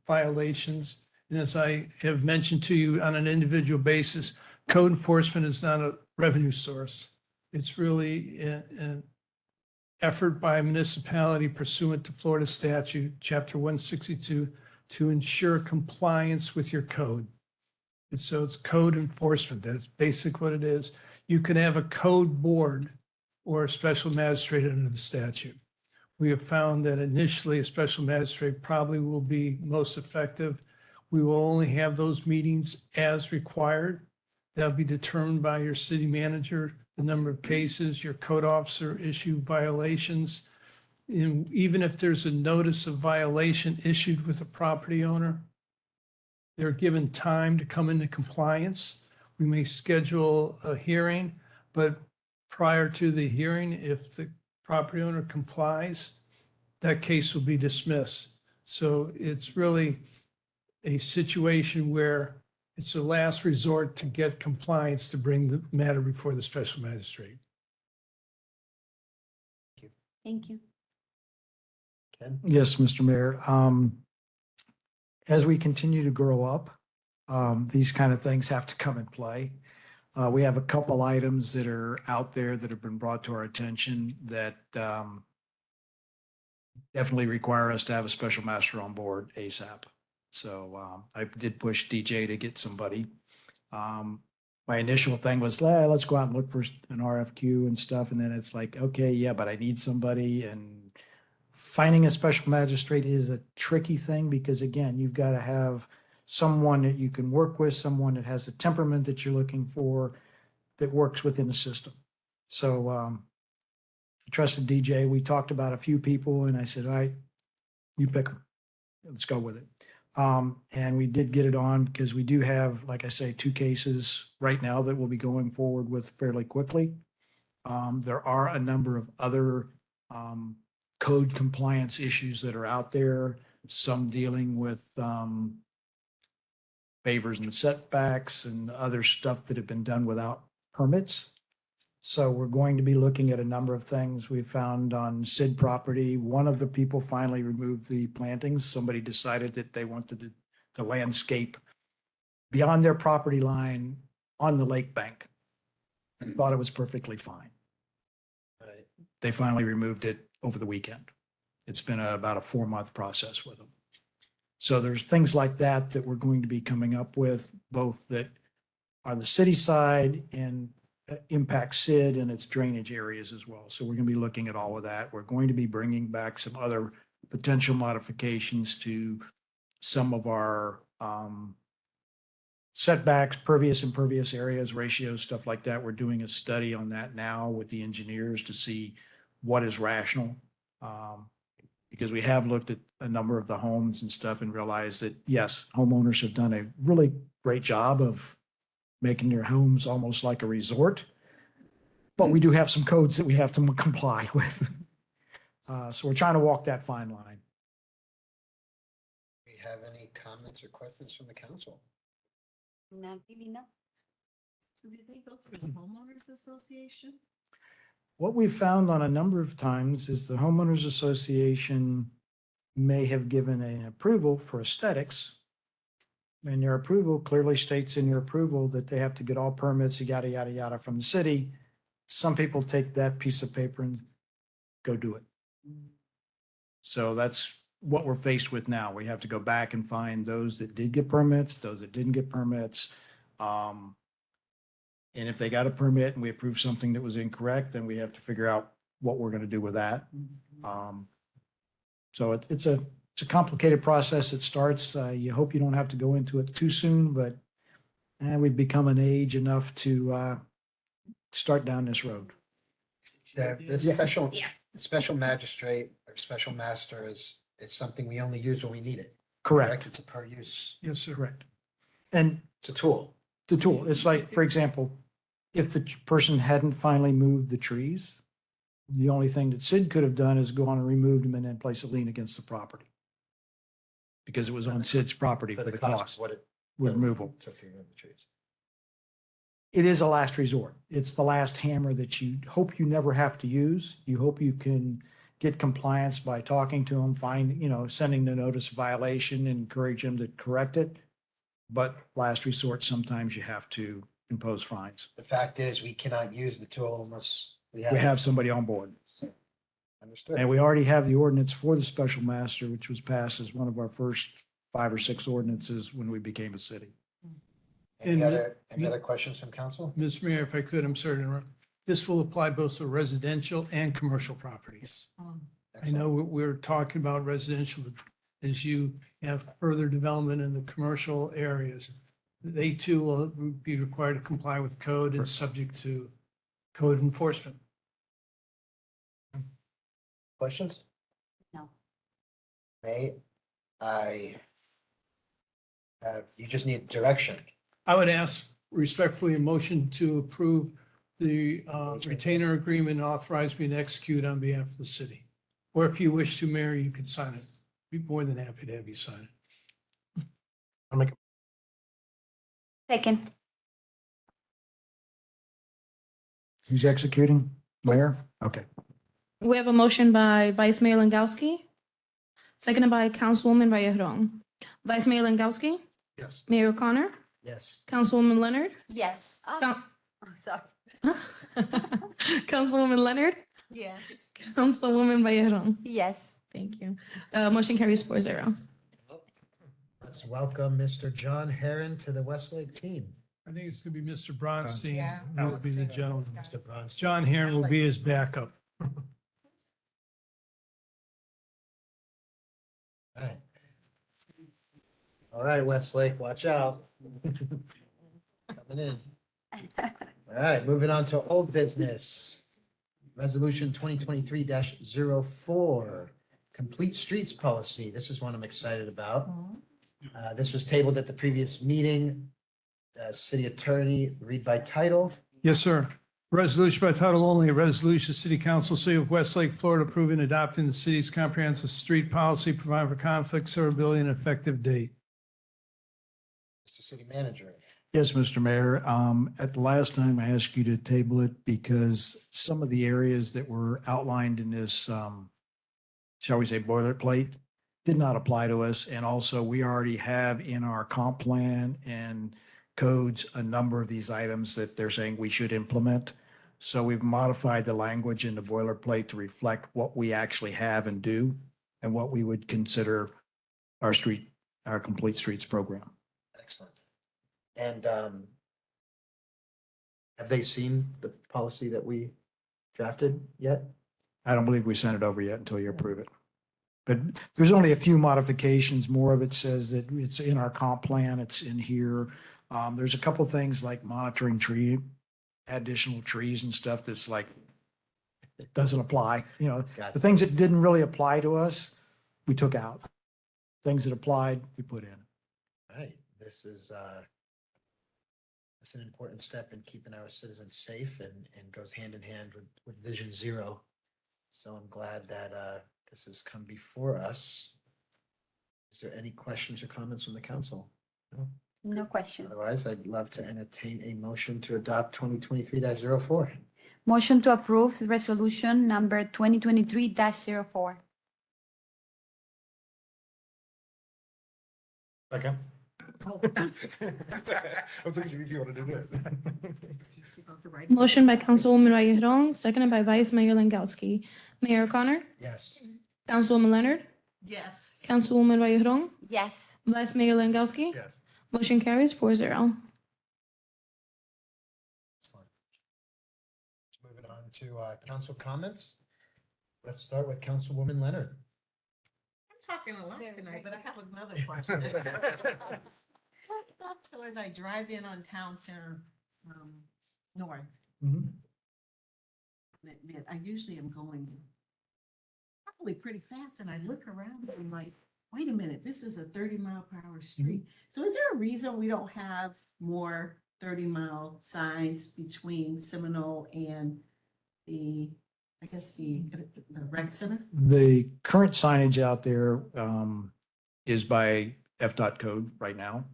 violations. And as I have mentioned to you on an individual basis, code enforcement is not a revenue source. It's really an effort by a municipality pursuant to Florida statute, chapter 162, to ensure compliance with your code. And so it's code enforcement. That's basically what it is. You can have a code board or a special magistrate under the statute. We have found that initially a special magistrate probably will be most effective. We will only have those meetings as required. That'll be determined by your city manager, the number of cases, your code officer issue violations. And even if there's a notice of violation issued with a property owner, they're given time to come into compliance. We may schedule a hearing, but prior to the hearing, if the property owner complies, that case will be dismissed. So it's really a situation where it's a last resort to get compliance to bring the matter before the special magistrate. Thank you. Ken? Yes, Mr. Mayor. As we continue to grow up, these kind of things have to come in play. We have a couple items that are out there that have been brought to our attention that definitely require us to have a special master on board ASAP. So I did push DJ to get somebody. My initial thing was, let's go out and look for an RFQ and stuff. And then it's like, okay, yeah, but I need somebody. And finding a special magistrate is a tricky thing because, again, you've got to have someone that you can work with, someone that has the temperament that you're looking for, that works within the system. So I trusted DJ. We talked about a few people and I said, all right, you pick them. Let's go with it. And we did get it on because we do have, like I say, 2 cases right now that we'll be going forward with fairly quickly. There are a number of other code compliance issues that are out there some dealing with favors and setbacks and other stuff that have been done without permits. So we're going to be looking at a number of things we found on Sid property. One of the people finally removed the plantings. Somebody decided that they wanted to landscape beyond their property line on the lake bank. And thought it was perfectly fine. Right. They finally removed it over the weekend. It's been about a 4-month process with them. So there's things like that that we're going to be coming up with, both that are the city side and impact Sid and its drainage areas as well. So we're going to be looking at all of that. We're going to be bringing back some other potential modifications to some of our setbacks, pervious, impervious areas, ratios, stuff like that. We're doing a study on that now with the engineers to see what is rational. Because we have looked at a number of the homes and stuff and realized that, yes, homeowners have done a really great job of making their homes almost like a resort. But we do have some codes that we have to comply with. So we're trying to walk that fine line. Do we have any comments or questions from the council? Not really, no. So did they go through the homeowners association? What we've found on a number of times is the homeowners association may have given an approval for aesthetics. And their approval clearly states in your approval that they have to get all permits, yada, yada, yada from the city. Some people take that piece of paper and go do it. So that's what we're faced with now. We have to go back and find those that did get permits, those that didn't get permits. And if they got a permit and we approve something that was incorrect, then we have to figure out what we're going to do with that. So it's a complicated process. It starts, you hope you don't have to go into it too soon, but we've become an age enough to start down this road. The special magistrate or special master is something we only use when we need it. Correct. It's a per use. Yes, sir. Correct. And It's a tool. the tool, it's like, for example, if the person hadn't finally moved the trees, the only thing that Sid could have done is go on and remove them and then place a lien against the property. Because it was on Sid's property for the cost What it with removal. took to remove the trees. It is a last resort. It's the last hammer that you hope you never have to use. You hope you can get compliance by talking to them, sending the notice of violation, and encourage them to correct it. But last resort, sometimes you have to impose fines. The fact is, we cannot use the tool unless we We have somebody on board. Understood. And we already have the ordinance for the special master, which was passed as one of our first 5 or 6 ordinances when we became a city. Any And- other questions from council? Mr. Mayor, if I could, I'm sorry to interrupt. This will apply both to residential and commercial properties. I know we're talking about residential as you have further development in the commercial areas. They too will be required to comply with code and subject to code enforcement. Questions? No. May I you just need direction. I would ask respectfully a motion to approve the retainer agreement and authorize me to execute on behalf of the city. Or if you wish to, Mayor, you could sign it. Be more than happy to have you sign it. I'll make, Second. Who's executing? Mayor? Okay. We have a motion by Vice Mayor Langowski, seconded by Councilwoman Vallejo. Vice Mayor Langowski, yes. Mayor O'Connor, Yes. Councilwoman Leonard, Yes. Coun- Sorry. Councilwoman Leonard, Yes. Councilwoman Vallejo. Yes. Thank you. Motion carries 4-0. Let's welcome Mr. John Herron to the Westlake team. I think it's going to be Mr. Bronstein Yeah. who will be the gentleman. Mr. Bronson. John Herron will be his backup. All right. All right, Westlake, watch out. Coming in. All right, moving on to old business. Resolution 2023-04, complete streets policy. This is one I'm excited about. This was tabled at the previous meeting. City attorney, read by title. Yes, sir. Resolution by title only, a resolution, City Council, City of Westlake, Florida, approving and adopting the city's comprehensive street policy, providing for conflict, severability, and effective date. Mr. City Manager. Yes, Mr. Mayor. At the last time, I asked you to table it because some of the areas that were outlined in this, shall we say, boilerplate, did not apply to us. And also, we already have in our comp plan and codes a number of these items that they're saying we should implement. So we've modified the language in the boilerplate to reflect what we actually have and do and what we would consider our complete streets program. Excellent. And have they seen the policy that we drafted yet? I don't believe we sent it over yet until you approve it. But there's only a few modifications. More of it says that it's in our comp plan, it's in here. There's a couple things like monitoring additional trees and stuff that's like, it doesn't apply, the Gotcha. things that didn't really apply to us, we took out. Things that applied, we put in. Right, this is an important step in keeping our citizens safe and goes hand in hand with Vision Zero. So I'm glad that this has come before us. Is there any questions or comments from the council? No? No question. Otherwise, I'd love to entertain a motion to adopt 2023-04. Motion to approve resolution number 2023-04. Second. I was thinking if you wanted to do it. Motion by Councilwoman Rayron, seconded by Vice Mayor Langowski. Mayor O'Connor, Yes. Councilwoman Leonard, Yes. Councilwoman Rayron, Yes. Vice Mayor Langowski. Yes. Motion carries 4-0. Excellent. Moving on to council comments. Let's start with Councilwoman Leonard. I'm talking a lot tonight, but I have another question. So as I drive in on Town Center, north, admit, I usually am going probably pretty fast and I look around and I'm like, wait a minute, this is a 30-mile-per-hour street. So is there a reason we don't have more 30-mile signs between Seminole and the rec center? The current signage out there is by FDOT code right now.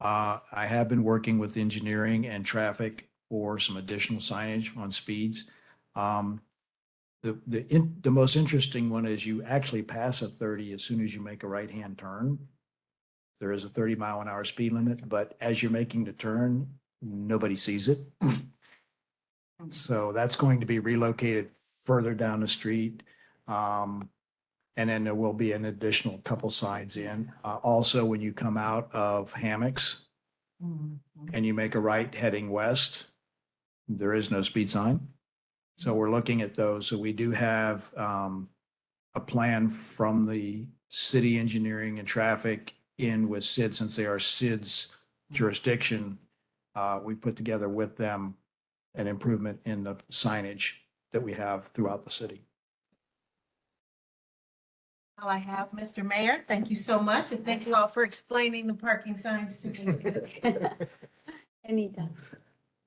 I have been working with engineering and traffic for some additional signage on speeds. The most interesting one is you actually pass a 30 as soon as you make a right-hand turn. There is a 30-mile-an-hour speed limit, but as you're making the turn, nobody sees it. So that's going to be relocated further down the street. And then there will be an additional couple signs in. Also, when you come out of Hammocks and you make a right heading west, there is no speed sign. So we're looking at those. So we do have a plan from the city engineering and traffic in with SID, since they are SID's jurisdiction. We put together with them an improvement in the signage that we have throughout the city. All I have, Mr. Mayor, thank you so much, and thank you all for explaining the parking signs to me. Anytime.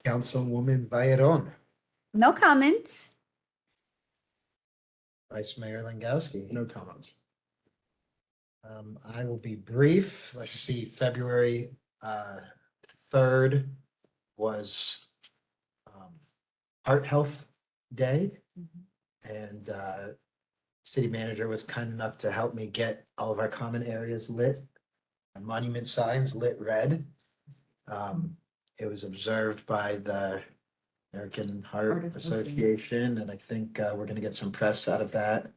Councilwoman Bayron. No comments. Vice Mayor Langowski. No comments. I will be brief. Let's see, February 3rd was Heart Health Day. And city manager was kind enough to help me get all of our common areas lit. Our monument signs lit red. It was observed by the American Heart Heart Association, and I think we're gonna get some press out of that.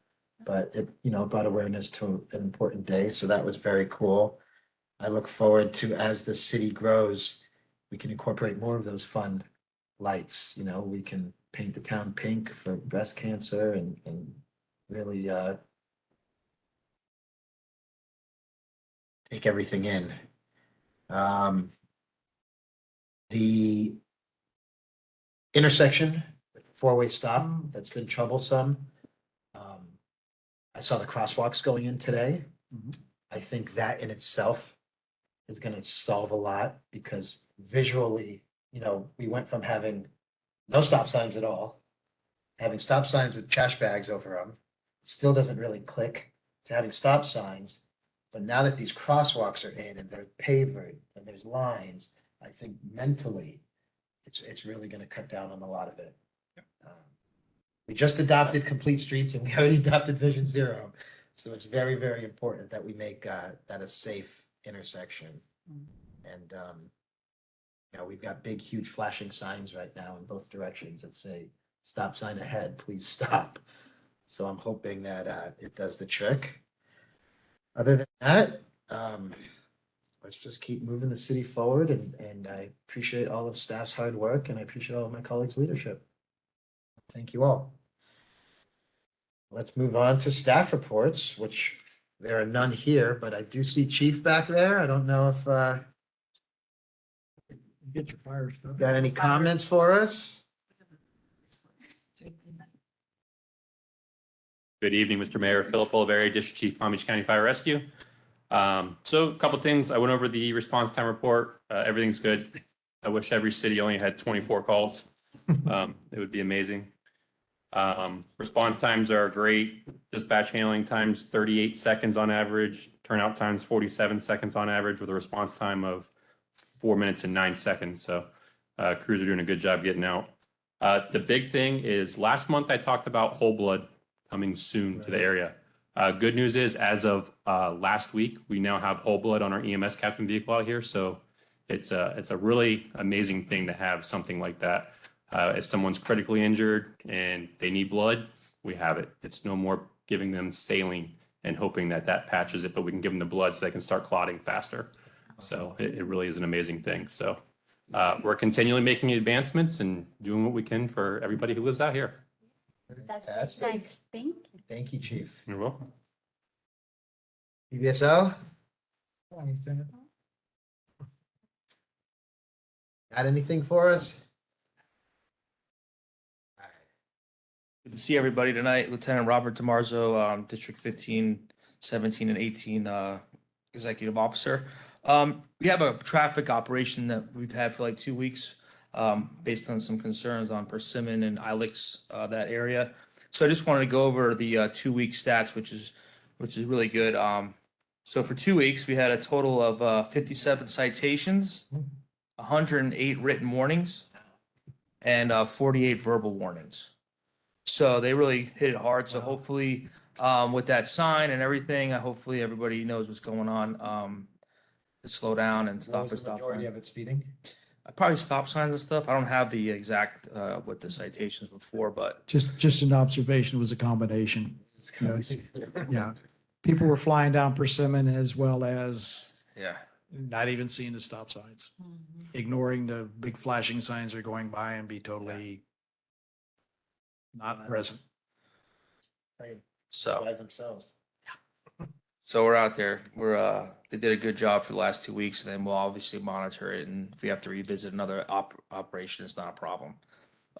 But it, brought awareness to an important day, so that was very cool. I look forward to, as the city grows, we can incorporate more of those fun lights. We can paint the town pink for breast cancer and really take everything in. The intersection, four-way stop, that's been troublesome. I saw the crosswalks going in today. I think that in itself is going to solve a lot, because visually, we went from having no stop signs at all, having stop signs with trash bags over them, still doesn't really click to having stop signs. But now that these crosswalks are in and they're paved and there's lines, I think mentally, it's really gonna cut down on a lot of it. We just adopted complete streets and we already adopted Vision Zero. So it's very, very important that we make that a safe intersection. And we've got big, huge flashing signs right now in both directions that say, stop sign ahead, please stop. So I'm hoping that it does the trick. Other than that, let's just keep moving the city forward, and I appreciate all of staff's hard work, and I appreciate all of my colleagues' leadership. Thank you all. Let's move on to staff reports, which there are none here, but I do see Chief back there. I don't know if Get your fire stuff. got any comments for us? Good evening, Mr. Mayor. Philip Oliveri, District Chief, Palm Beach County Fire Rescue. So a couple things. I went over the response time report. Everything's good. I wish every city only had 24 calls. It would be amazing. Response times are great. Dispatch handling times 38 seconds on average. Turnout times 47 seconds on average, with a response time of 4 minutes and 9 seconds. So crews are doing a good job getting out. The big thing is last month I talked about whole blood coming soon to the area. Good news is, as of last week, we now have whole blood on our EMS captain vehicle out here. So it's a really amazing thing to have something like that. If someone's critically injured and they need blood, we have it. It's no more giving them saline and hoping that that patches it, but we can give them the blood so they can start clotting faster. So it really is an amazing thing. So we're continually making advancements and doing what we can for everybody who lives out here. That's Fantastic. nice. Thank you. Thank you, Chief. You're welcome. PBSO? Got anything for us? Good to see everybody tonight. Lieutenant Robert DiMarzo, District 15, 17, and 18 Executive Officer. We have a traffic operation that we've had for like 2 weeks based on some concerns on Persimmon and Ilex, that area. So I just wanted to go over the 2 week stats, which is really good. So for 2 weeks, we had a total of 57 citations, 108 written warnings, and 48 verbal warnings. So they really hit it hard. So hopefully, with that sign and everything, hopefully everybody knows what's going on. To slow down and What stop was and the stop. majority of it speeding? Probably stop signs and stuff. I don't have the exact with the citations before, but Just an observation, it was a combination. You know, Yeah. People were flying down Persimmon as well as yeah. not even seeing the stop signs, ignoring the big flashing signs that are going by and be totally not present. So By themselves. we're out there. They did a good job for the last 2 weeks, and then we'll obviously monitor it. And if we have to revisit another operation, it's not a problem.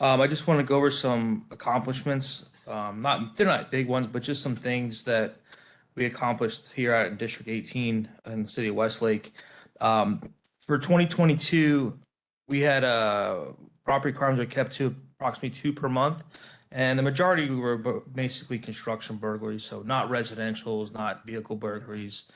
I just want to go over some accomplishments. They're not big ones, but just some things that we accomplished here out in District 18 in the city of Westlake. For 2022, we had property crimes were kept to approximately 2 per month. And the majority were basically construction burglaries, so not residentials, not vehicle burglaries.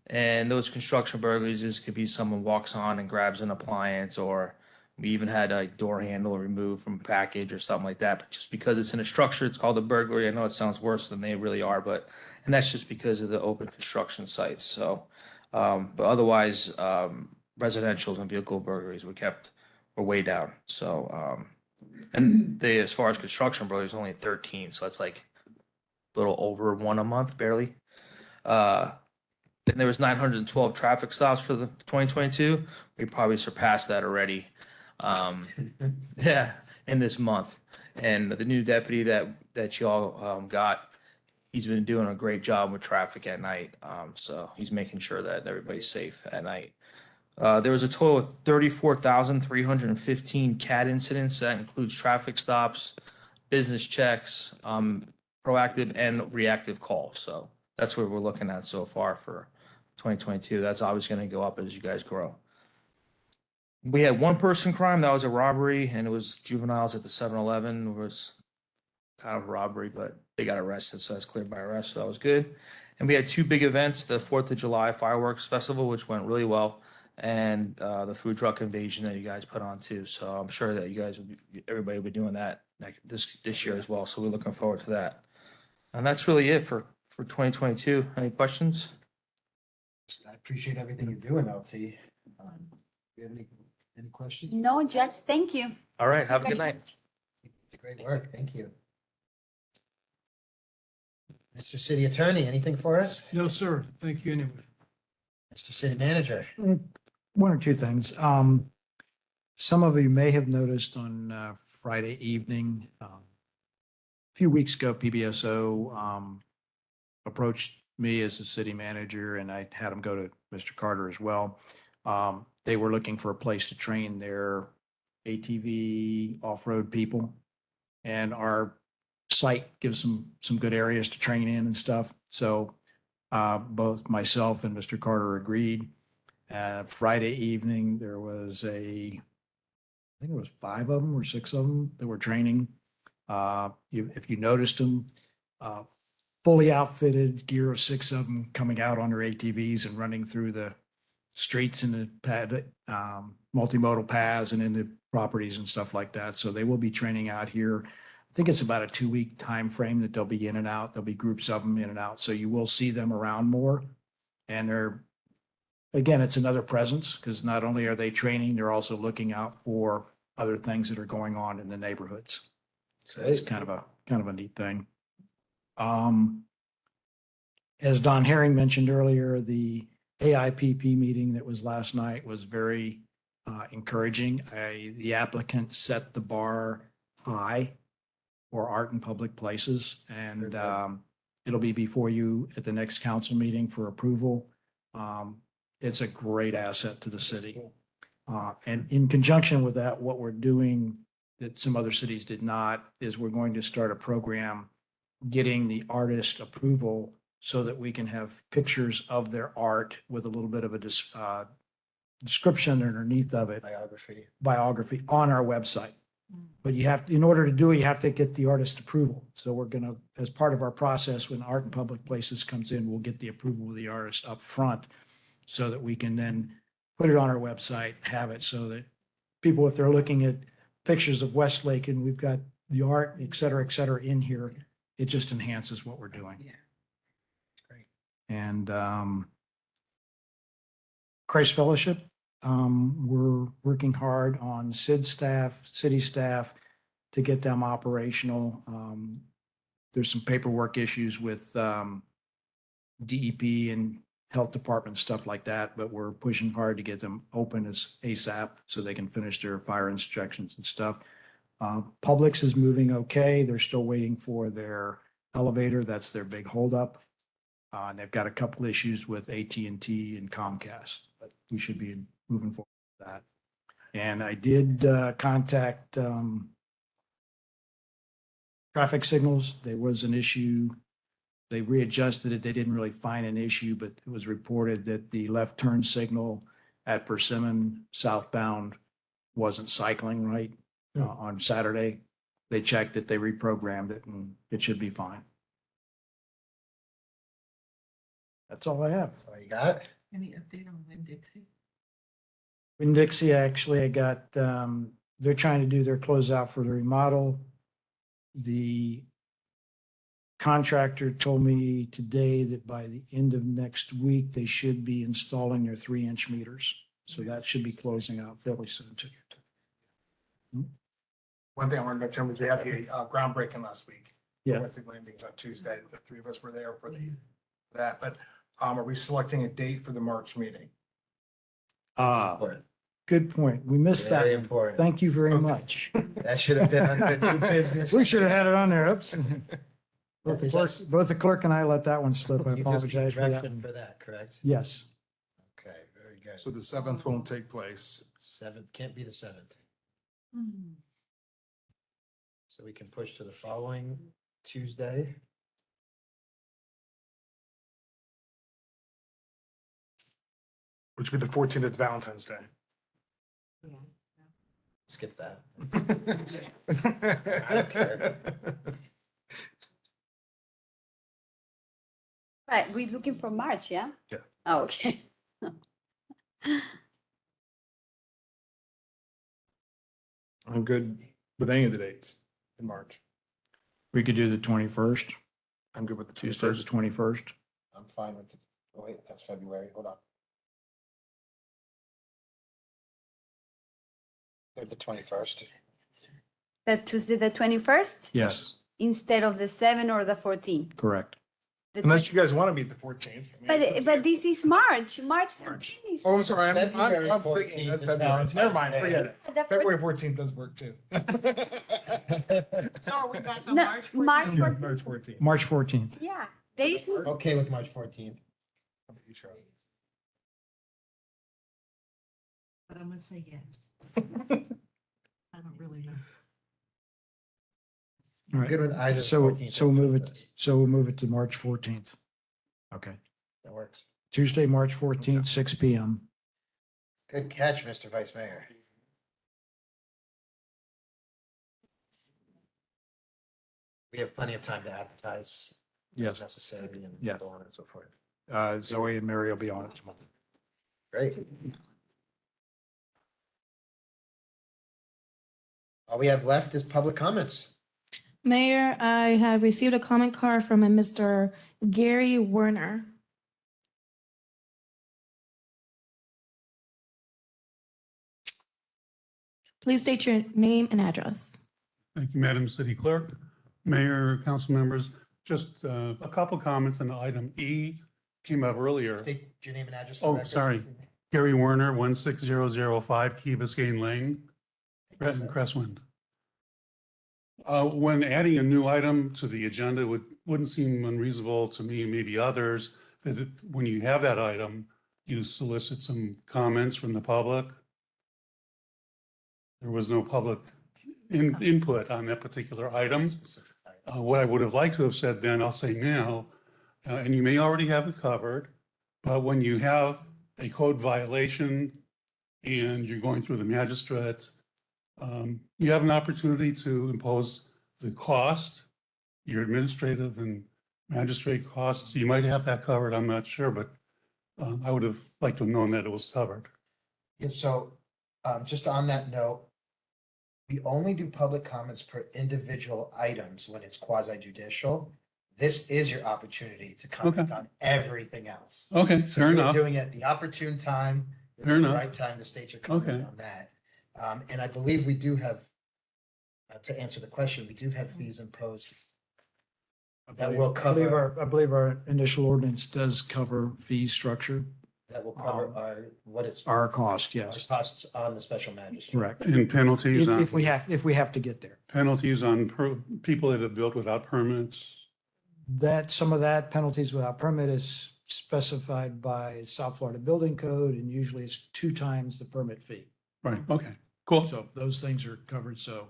And those construction burglaries, this could be someone walks on and grabs an appliance, or we even had a door handle removed from a package or something like that. But just because it's in a structure, it's called a burglary. I know it sounds worse than they really are, and that's just because of the open construction sites. So, but otherwise, residentials and vehicle burglaries were way down. So, and as far as construction burglaries, only 13. So that's like a little over 1 a month, barely. Then there was 912 traffic stops for the 2022. We probably surpassed that already. Yeah, in this month. And the new deputy that y'all got, he's been doing a great job with traffic at night. So he's making sure that everybody's safe at night. There was a total of 34,315 CAT incidents. That includes traffic stops, business checks, proactive and reactive calls. So that's what we're looking at so far for 2022. That's obviously going to go up as you guys grow. We had one person crime, that was a robbery, and it was juveniles at the 7-Eleven. It was kind of a robbery, but they got arrested, so that's cleared by arrest, so that was good. And we had two big events, the 4th of July fireworks festival, which went really well, and the food truck invasion that you guys put on too. So I'm sure that you guys, everybody will be doing that this year as well, so we're looking forward to that. And that's really it for 2022. Any questions? I appreciate everything you're doing, LT. Do you have any questions? No, just thank you. All right, have a Very good night. much. Great work, thank you. Mr. City Attorney, anything for us? No, sir. Thank you anyway. Mr. City Manager? One or two things. Some of you may have noticed on Friday evening, a few weeks ago, PBSO approached me as the city manager, and I had them go to Mr. Carter as well. They were looking for a place to train their ATV off-road people. And our site gives them some good areas to train in and stuff. So both myself and Mr. Carter agreed. Friday evening, there was I think it was 5 of them or 6 of them that were training. If you noticed them, fully outfitted gear of 6 of them coming out on their ATVs and running through the streets and the multimodal paths and into properties and stuff like that. So they will be training out here. I think it's about a 2-week time frame that they'll be in and out. There'll be groups of them in and out. So you will see them around more. And again, it's another presence because not only are they training, they're also looking out for other things that are going on in the neighborhoods. So it's kind of a neat thing. As Don Herring mentioned earlier, the AIPP meeting that was last night was very encouraging. The applicant set the bar high for art in public places, and it'll be before you at the next council meeting for approval. It's a great asset to the city. And in conjunction with that, what we're doing that some other cities did not is we're going to start a program getting the artist approval so that we can have pictures of their art with a little bit of a description underneath of it. Biography on our website. But you have, in order to do it, you have to get the artist approval. So we're going to, as part of our process, when art in public places comes in, we'll get the approval of the artist up front so that we can then put it on our website, have it so that people, if they're looking at pictures of Westlake and we've got the art, et cetera, in here, it just enhances what we're doing. Yeah. Great. And Christ Fellowship, we're working hard on CID staff, city staff to get them operational. There's some paperwork issues with DEP and health department, stuff like that, but we're pushing hard to get them open as ASAP so they can finish their fire inspections and stuff. Publix is moving okay. They're still waiting for their elevator. That's their big holdup. And they've got a couple issues with AT&T and Comcast, but we should be moving forward with that. And I did contact traffic signals. There was an issue. They readjusted it. They didn't really find an issue, but it was reported that the left turn signal at Persimmon southbound wasn't cycling right on Saturday. They checked it, they reprogrammed it, and it should be fine. That's all I have. That's all you got? Any update on Winn-Dixie? Winn-Dixie, actually, I got, they're trying to do their closeout for the remodel. The contractor told me today that by the end of next week, they should be installing their 3-inch meters. So that should be closing out fairly soon too. One thing I wanted to mention was we had the groundbreaking last week. Yeah. Westlake landings on Tuesday. The 3 of us were there for that, but are we selecting a date for the March meeting? Good point. We missed that. Very one. important. Thank you very much. That should have been under new business. We should have had it on there. Oops. Both Is that- the clerk and I let that one slip. I You just need apologize for that. direction one. for that, correct? Yes. Okay, very good. So the 7th won't take place. 7th, can't be the 7th. So we can push to the following Tuesday. Which would be the 14th, it's Valentine's Day. Skip that. I don't care. But we're looking for March, yeah? Yeah. Oh, okay. I'm good with any of the dates in March. We could do the 21st, I'm good with the Tuesday, the 21st. 21st. I'm fine with it. Oh, wait, that's February. Hold on. Good, the 21st. That Tuesday, the 21st, Yes, instead of the 7th or the 14th? correct. The Unless you guys want to meet the 14th. But this is March, March 14th. is- Oh, I'm sorry, I'm February thinking 14th that's is February. Valentine's Never mind, Day. forget it. The February 14th does work too. So are we back on No, March 14th? March Yeah, 14th. March 14th. March 14th. Yeah, there is, Okay with March 14th. You sure? But I'm gonna say yes. I don't really know. All right. Good with either So, 14th so or we'll move it, 21st. so we'll move it to March 14th. Okay. That works. Tuesday, March 14th, 6 PM. Good catch, Mr. Vice Mayor. We have plenty of time to advertise as Yes. necessary and Yeah. so on and so forth. Zoe and Mary will be on it tomorrow. Great. All we have left is public comments. Mayor, I have received a comment card from a Mr. Gary Werner. Please state your name and address. Thank you, Madam City Clerk. Mayor, council members, just a couple comments on item E came up earlier. State your name and address. for the Oh, record. sorry. Gary Werner, 16005 Key Biscayne Lane, Renton Crestwind. When adding a new item to the agenda, it wouldn't seem unreasonable to me and maybe others that when you have that item, you solicit some comments from the public. There was no public input on that particular item. What I would have liked to have said then, I'll say now, and you may already have it covered, but when you have a code violation and you're going through the magistrate, you have an opportunity to impose the cost, your administrative and magistrate costs. You might have that covered, I'm not sure, but I would have liked to have known that it was covered. Yeah, so just on that note, we only do public comments per individual items when it's quasi judicial. This is your opportunity to comment Okay. on everything else. Okay, So fair you're enough. doing it at the opportune time. This Fair is the enough. right time to state your comment Okay. on that. And I believe we do have, to answer the question, we do have fees imposed that will cover, I believe our initial ordinance does cover fee structure, that will cover what it's, our cost, our yes, costs on the special magistrate. correct. And penalties on, If we have to get there. penalties on people that have built without permits. Some of that penalties without permit is specified by South Florida Building Code, and usually it's 2 times the permit fee. Right, okay, cool. So those things are covered, so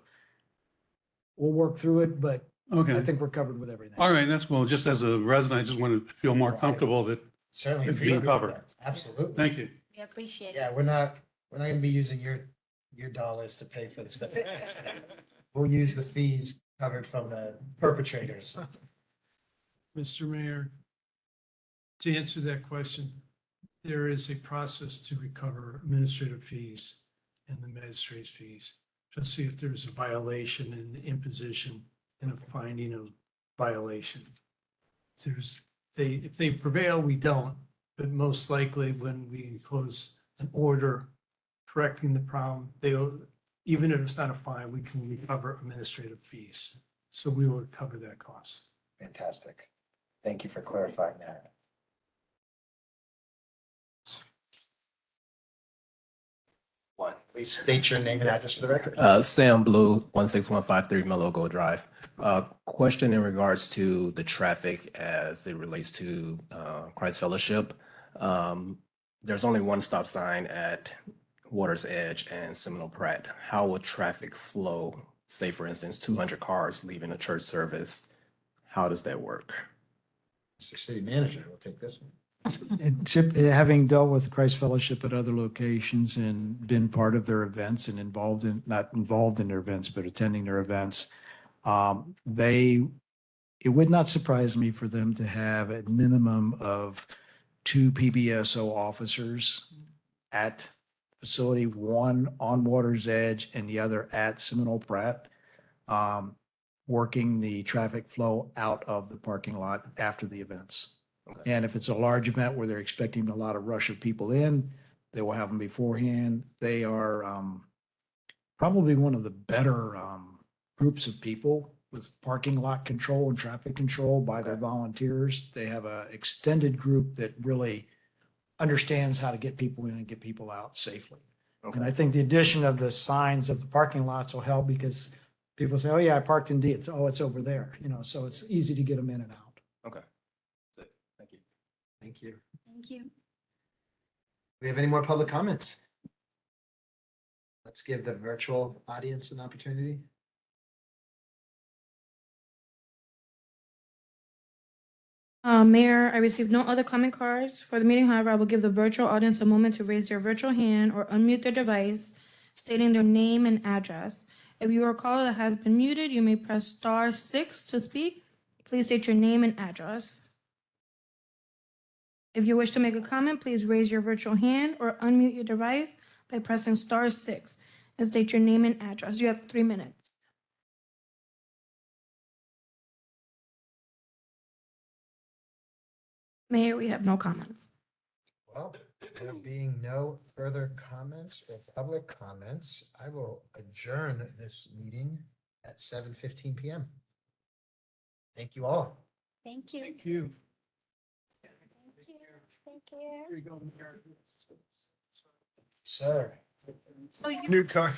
we'll work through it, but I Okay, think we're covered with everything. all right, that's cool. Just as a resident, I just want to feel more Right. comfortable that, Certainly. It's agree being with covered. that. Absolutely. thank you. We appreciate it. Yeah, we're not gonna be using your dollars to pay for the stuff. We'll use the fees covered from the perpetrators. Mr. Mayor, to answer that question, there is a process to recover administrative fees and the magistrate's fees. Just see if there's a violation in the imposition and a finding of violation. If they prevail, we don't, but most likely when we impose an order correcting the problem, even if it's not a fine, we can recover administrative fees. So we will cover that cost. Fantastic. Thank you for clarifying that. One, please state your name and address for the record. Sam Blue, 16153 Mellow Gold Drive. Question in regards to the traffic as it relates to Christ Fellowship. There's only one stop sign at Water's Edge and Seminole Pratt. How will traffic flow? Say, for instance, 200 cars leaving a church service. How does that work? Mr. City Manager will take this one. Having dealt with Christ Fellowship at other locations and been part of their events and involved in, not involved in their events, but attending their events, it would not surprise me for them to have a minimum of 2 PBSO officers at facility, one on Water's Edge and the other at Seminole Pratt, working the traffic flow out of the parking lot after the events. And if it's a large event where they're expecting a lot of rush of people in, they will have them beforehand. They are probably one of the better groups of people with parking lot control and traffic control by their volunteers. They have an extended group that really understands how to get people in and get people out safely. And I think the addition of the signs of the parking lots will help because people say, oh yeah, I parked in D. It's over there, so it's easy to get them in and out. Okay. That's it. Thank you. Thank you. Thank you. Do we have any more public comments? Let's give the virtual audience an opportunity. Mayor, I received no other comment cards for the meeting. However, I will give the virtual audience a moment to raise their virtual hand or unmute their device, stating their name and address. If you are a caller that has been muted, you may press *6 to speak. Please state your name and address. If you wish to make a comment, please raise your virtual hand or unmute your device by pressing *6 and state your name and address. You have 3 minutes. Mayor, we have no comments. Well, there being no further comments or public comments, I will adjourn this meeting at 7:15 p.m. Thank you all. Thank you. Thank you. Thank you. Sir. New car.